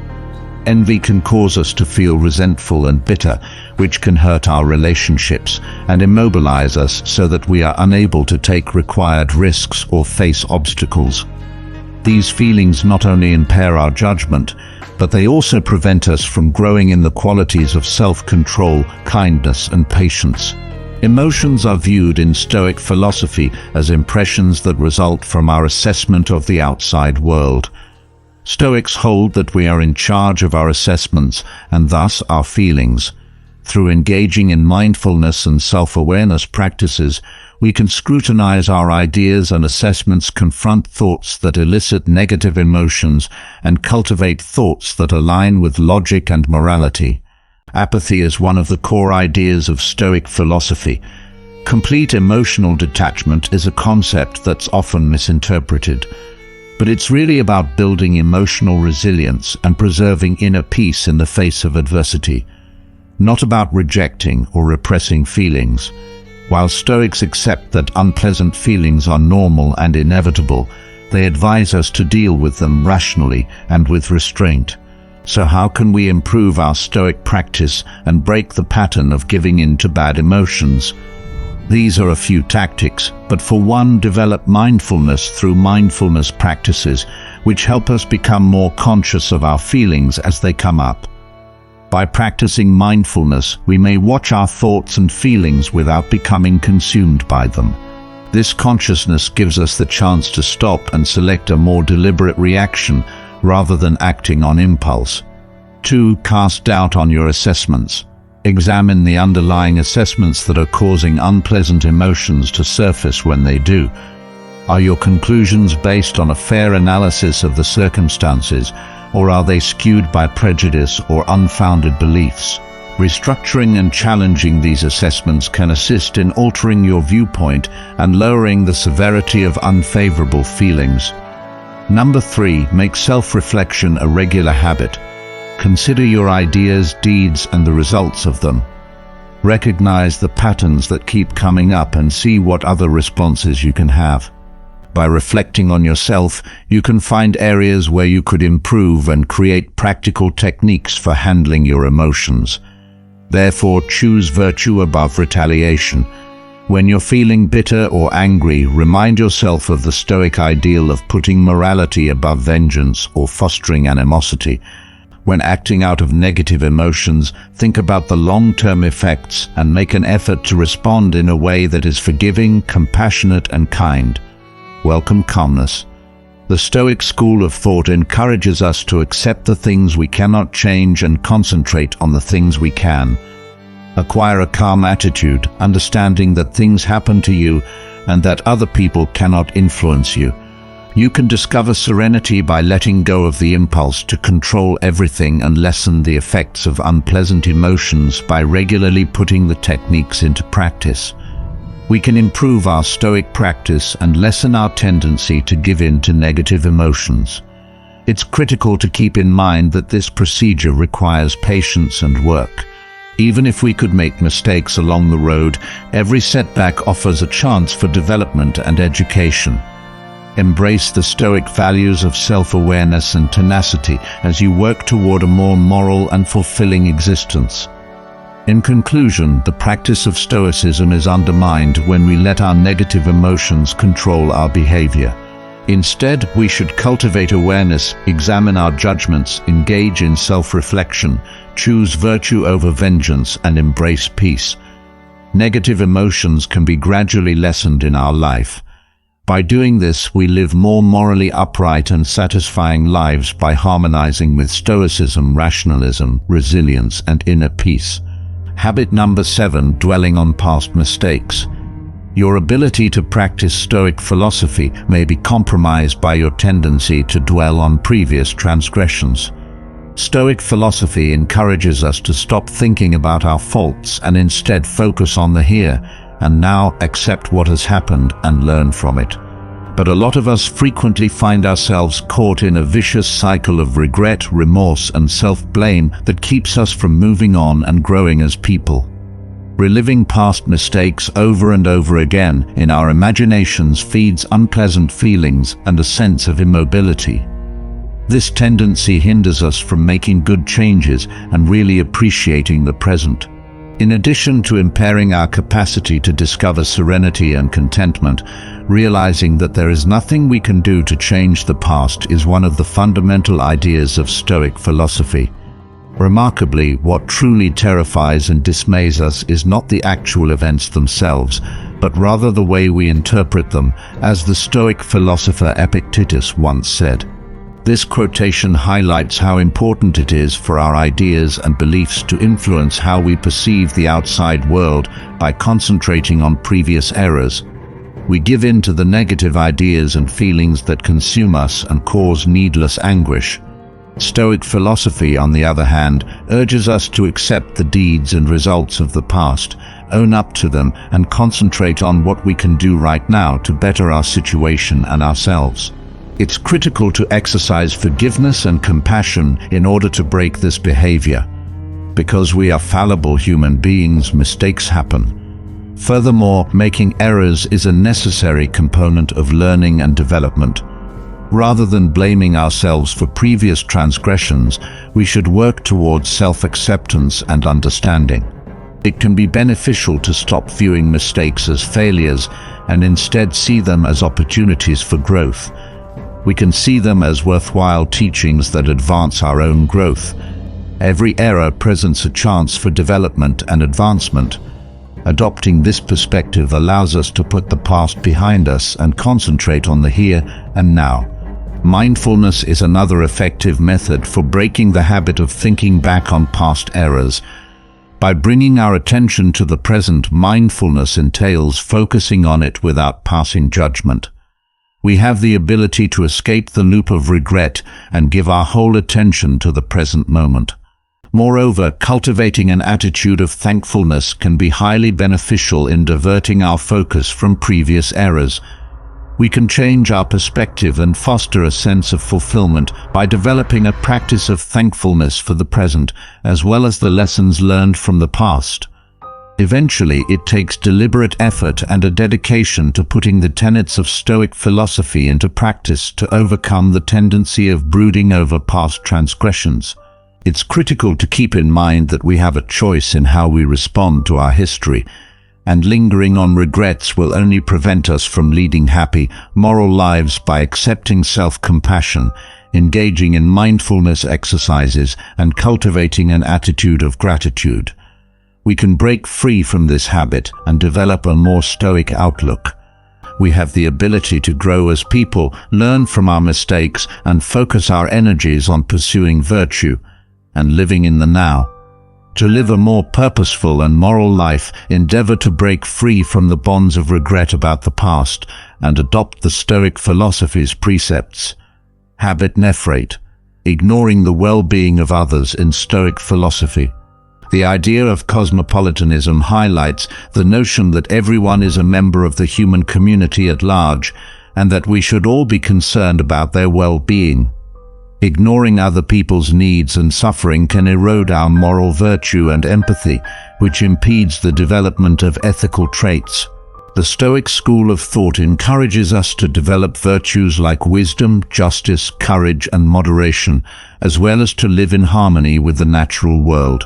Envy can cause us to feel resentful and bitter, which can hurt our relationships and immobilize us so that we are unable to take required risks or face obstacles. These feelings not only impair our judgment, but they also prevent us from growing in the qualities of self-control, kindness, and patience. Emotions are viewed in Stoic philosophy as impressions that result from our assessment of the outside world. Stoics hold that we are in charge of our assessments and thus our feelings. Through engaging in mindfulness and self-awareness practices, we can scrutinize our ideas and assessments, confront thoughts that elicit negative emotions, and cultivate thoughts that align with logic and morality. Apathy is one of the core ideas of Stoic philosophy. Complete emotional detachment is a concept that's often misinterpreted. But it's really about building emotional resilience and preserving inner peace in the face of adversity, not about rejecting or repressing feelings. While Stoics accept that unpleasant feelings are normal and inevitable, they advise us to deal with them rationally and with restraint. So how can we improve our Stoic practice and break the pattern of giving in to bad emotions? These are a few tactics, but for one, develop mindfulness through mindfulness practices, which help us become more conscious of our feelings as they come up. By practicing mindfulness, we may watch our thoughts and feelings without becoming consumed by them. This consciousness gives us the chance to stop and select a more deliberate reaction rather than acting on impulse. 2. Cast doubt on your assessments. Examine the underlying assessments that are causing unpleasant emotions to surface when they do. Are your conclusions based on a fair analysis of the circumstances, or are they skewed by prejudice or unfounded beliefs? Restructuring and challenging these assessments can assist in altering your viewpoint and lowering the severity of unfavorable feelings. Number 3, make self-reflection a regular habit. Consider your ideas, deeds, and the results of them. Recognize the patterns that keep coming up and see what other responses you can have. By reflecting on yourself, you can find areas where you could improve and create practical techniques for handling your emotions. Therefore, choose virtue above retaliation. When you're feeling bitter or angry, remind yourself of the Stoic ideal of putting morality above vengeance or fostering animosity. When acting out of negative emotions, think about the long-term effects and make an effort to respond in a way that is forgiving, compassionate, and kind. Welcome calmness. The Stoic school of thought encourages us to accept the things we cannot change and concentrate on the things we can. Acquire a calm attitude, understanding that things happen to you and that other people cannot influence you. You can discover serenity by letting go of the impulse to control everything and lessen the effects of unpleasant emotions by regularly putting the techniques into practice. We can improve our Stoic practice and lessen our tendency to give in to negative emotions. It's critical to keep in mind that this procedure requires patience and work. Even if we could make mistakes along the road, every setback offers a chance for development and education. Embrace the Stoic values of self-awareness and tenacity as you work toward a more moral and fulfilling existence. In conclusion, the practice of Stoicism is undermined when we let our negative emotions control our behavior. Instead, we should cultivate awareness, examine our judgments, engage in self-reflection, choose virtue over vengeance, and embrace peace. Negative emotions can be gradually lessened in our life. By doing this, we live more morally upright and satisfying lives by harmonizing with Stoicism, rationalism, resilience, and inner peace. Habit number 7, dwelling on past mistakes. Your ability to practice Stoic philosophy may be compromised by your tendency to dwell on previous transgressions. Stoic philosophy encourages us to stop thinking about our faults and instead focus on the here and now, accept what has happened and learn from it. But a lot of us frequently find ourselves caught in a vicious cycle of regret, remorse, and self-blame that keeps us from moving on and growing as people. Reliving past mistakes over and over again in our imaginations feeds unpleasant feelings and a sense of immobility. This tendency hinders us from making good changes and really appreciating the present. In addition to impairing our capacity to discover serenity and contentment, realizing that there is nothing we can do to change the past is one of the fundamental ideas of Stoic philosophy. Remarkably, what truly terrifies and dismays us is not the actual events themselves, but rather the way we interpret them, as the Stoic philosopher Epictetus once said. This quotation highlights how important it is for our ideas and beliefs to influence how we perceive the outside world by concentrating on previous errors. We give in to the negative ideas and feelings that consume us and cause needless anguish. Stoic philosophy, on the other hand, urges us to accept the deeds and results of the past, own up to them, and concentrate on what we can do right now to better our situation and ourselves. It's critical to exercise forgiveness and compassion in order to break this behavior. Because we are fallible human beings, mistakes happen. Furthermore, making errors is a necessary component of learning and development. Rather than blaming ourselves for previous transgressions, we should work towards self-acceptance and understanding. It can be beneficial to stop viewing mistakes as failures and instead see them as opportunities for growth. We can see them as worthwhile teachings that advance our own growth. Every error presents a chance for development and advancement. Adopting this perspective allows us to put the past behind us and concentrate on the here and now. Mindfulness is another effective method for breaking the habit of thinking back on past errors. By bringing our attention to the present, mindfulness entails focusing on it without passing judgment. We have the ability to escape the loop of regret and give our whole attention to the present moment. Moreover, cultivating an attitude of thankfulness can be highly beneficial in diverting our focus from previous errors. We can change our perspective and foster a sense of fulfillment by developing a practice of thankfulness for the present, as well as the lessons learned from the past. Eventually, it takes deliberate effort and a dedication to putting the tenets of Stoic philosophy into practice to overcome the tendency of brooding over past transgressions. It's critical to keep in mind that we have a choice in how we respond to our history, and lingering on regrets will only prevent us from leading happy, moral lives. By accepting self-compassion, engaging in mindfulness exercises, and cultivating an attitude of gratitude, we can break free from this habit and develop a more Stoic outlook. We have the ability to grow as people, learn from our mistakes, and focus our energies on pursuing virtue and living in the now. To live a more purposeful and moral life, endeavor to break free from the bonds of regret about the past and adopt the Stoic philosophy's precepts. Habit nephrate, ignoring the well-being of others in Stoic philosophy. The idea of cosmopolitanism highlights the notion that everyone is a member of the human community at large, and that we should all be concerned about their well-being. Ignoring other people's needs and suffering can erode our moral virtue and empathy, which impedes the development of ethical traits. The Stoic school of thought encourages us to develop virtues like wisdom, justice, courage, and moderation, as well as to live in harmony with the natural world.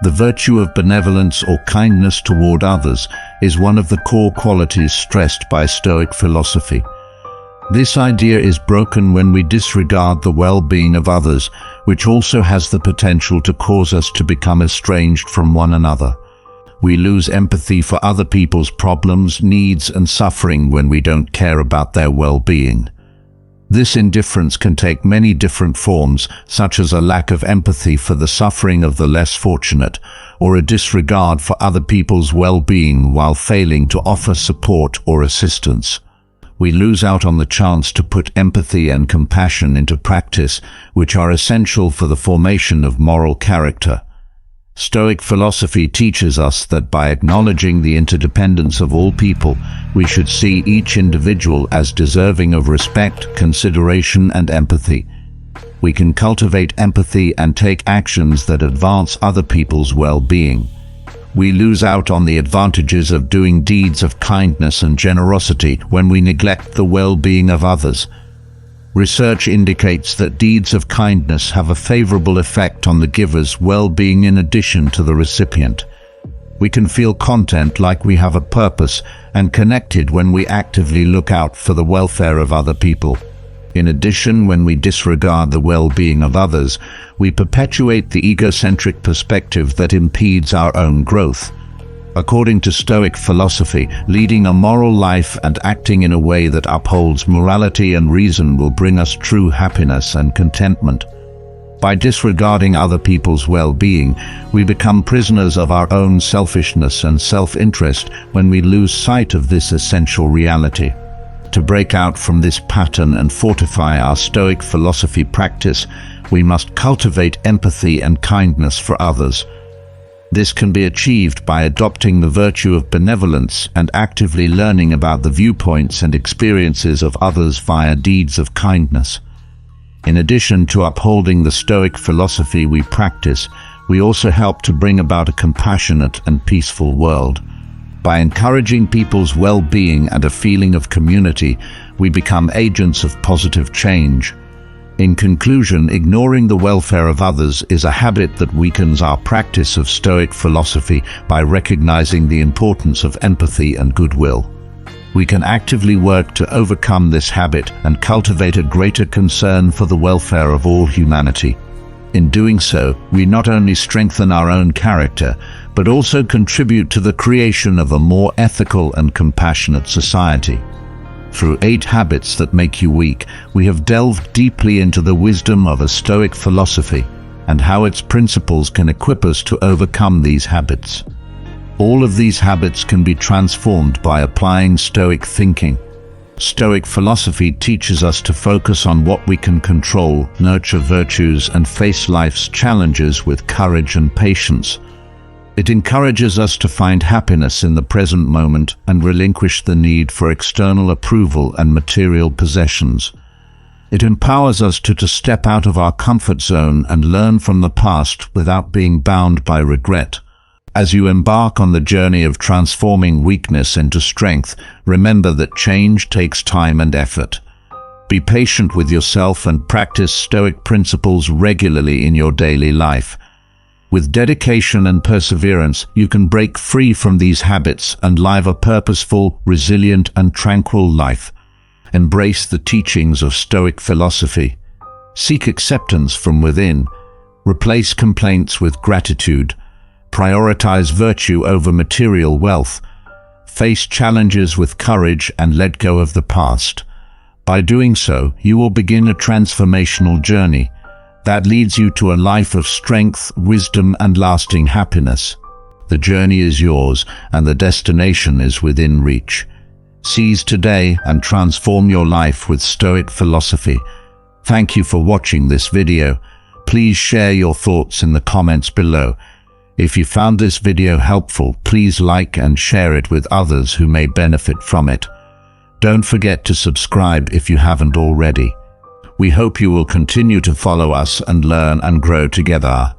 The virtue of benevolence or kindness toward others is one of the core qualities stressed by Stoic philosophy. This idea is broken when we disregard the well-being of others, which also has the potential to cause us to become estranged from one another. We lose empathy for other people's problems, needs, and suffering when we don't care about their well-being. This indifference can take many different forms, such as a lack of empathy for the suffering of the less fortunate, or a disregard for other people's well-being while failing to offer support or assistance. We lose out on the chance to put empathy and compassion into practice, which are essential for the formation of moral character. Stoic philosophy teaches us that by acknowledging the interdependence of all people, we should see each individual as deserving of respect, consideration, and empathy. We can cultivate empathy and take actions that advance other people's well-being. We lose out on the advantages of doing deeds of kindness and generosity when we neglect the well-being of others. Research indicates that deeds of kindness have a favorable effect on the giver's well-being in addition to the recipient. We can feel content, like we have a purpose, and connected when we actively look out for the welfare of other people. In addition, when we disregard the well-being of others, we perpetuate the egocentric perspective that impedes our own growth. According to Stoic philosophy, leading a moral life and acting in a way that upholds morality and reason will bring us true happiness and contentment. By disregarding other people's well-being, we become prisoners of our own selfishness and self-interest when we lose sight of this essential reality. To break out from this pattern and fortify our Stoic philosophy practice, we must cultivate empathy and kindness for others. This can be achieved by adopting the virtue of benevolence and actively learning about the viewpoints and experiences of others via deeds of kindness. In addition to upholding the Stoic philosophy we practice, we also help to bring about a compassionate and peaceful world. By encouraging people's well-being and a feeling of community, we become agents of positive change. In conclusion, ignoring the welfare of others is a habit that weakens our practice of Stoic philosophy by recognizing the importance of empathy and goodwill. We can actively work to overcome this habit and cultivate a greater concern for the welfare of all humanity. In doing so, we not only strengthen our own character, but also contribute to the creation of a more ethical and compassionate society. Through 8 Habits That Make You Weak, we have delved deeply into the wisdom of a Stoic philosophy and how its principles can equip us to overcome these habits. All of these habits can be transformed by applying Stoic thinking. Stoic philosophy teaches us to focus on what we can control, nurture virtues, and face life's challenges with courage and patience. It encourages us to find happiness in the present moment and relinquish the need for external approval and material possessions. It empowers us to step out of our comfort zone and learn from the past without being bound by regret. As you embark on the journey of transforming weakness into strength, remember that change takes time and effort. Be patient with yourself and practice Stoic principles regularly in your daily life. With dedication and perseverance, you can break free from these habits and live a purposeful, resilient, and tranquil life. Embrace the teachings of Stoic philosophy. Seek acceptance from within. Replace complaints with gratitude. Prioritize virtue over material wealth. Face challenges with courage and let go of the past. By doing so, you will begin a transformational journey that leads you to a life of strength, wisdom, and lasting happiness. The journey is yours, and the destination is within reach. Seize today and transform your life with Stoic philosophy. Thank you for watching this video. Please share your thoughts in the comments below. If you found this video helpful, please like and share it with others who may benefit from it. Don't forget to subscribe if you haven't already. We hope you will continue to follow us and learn and grow together.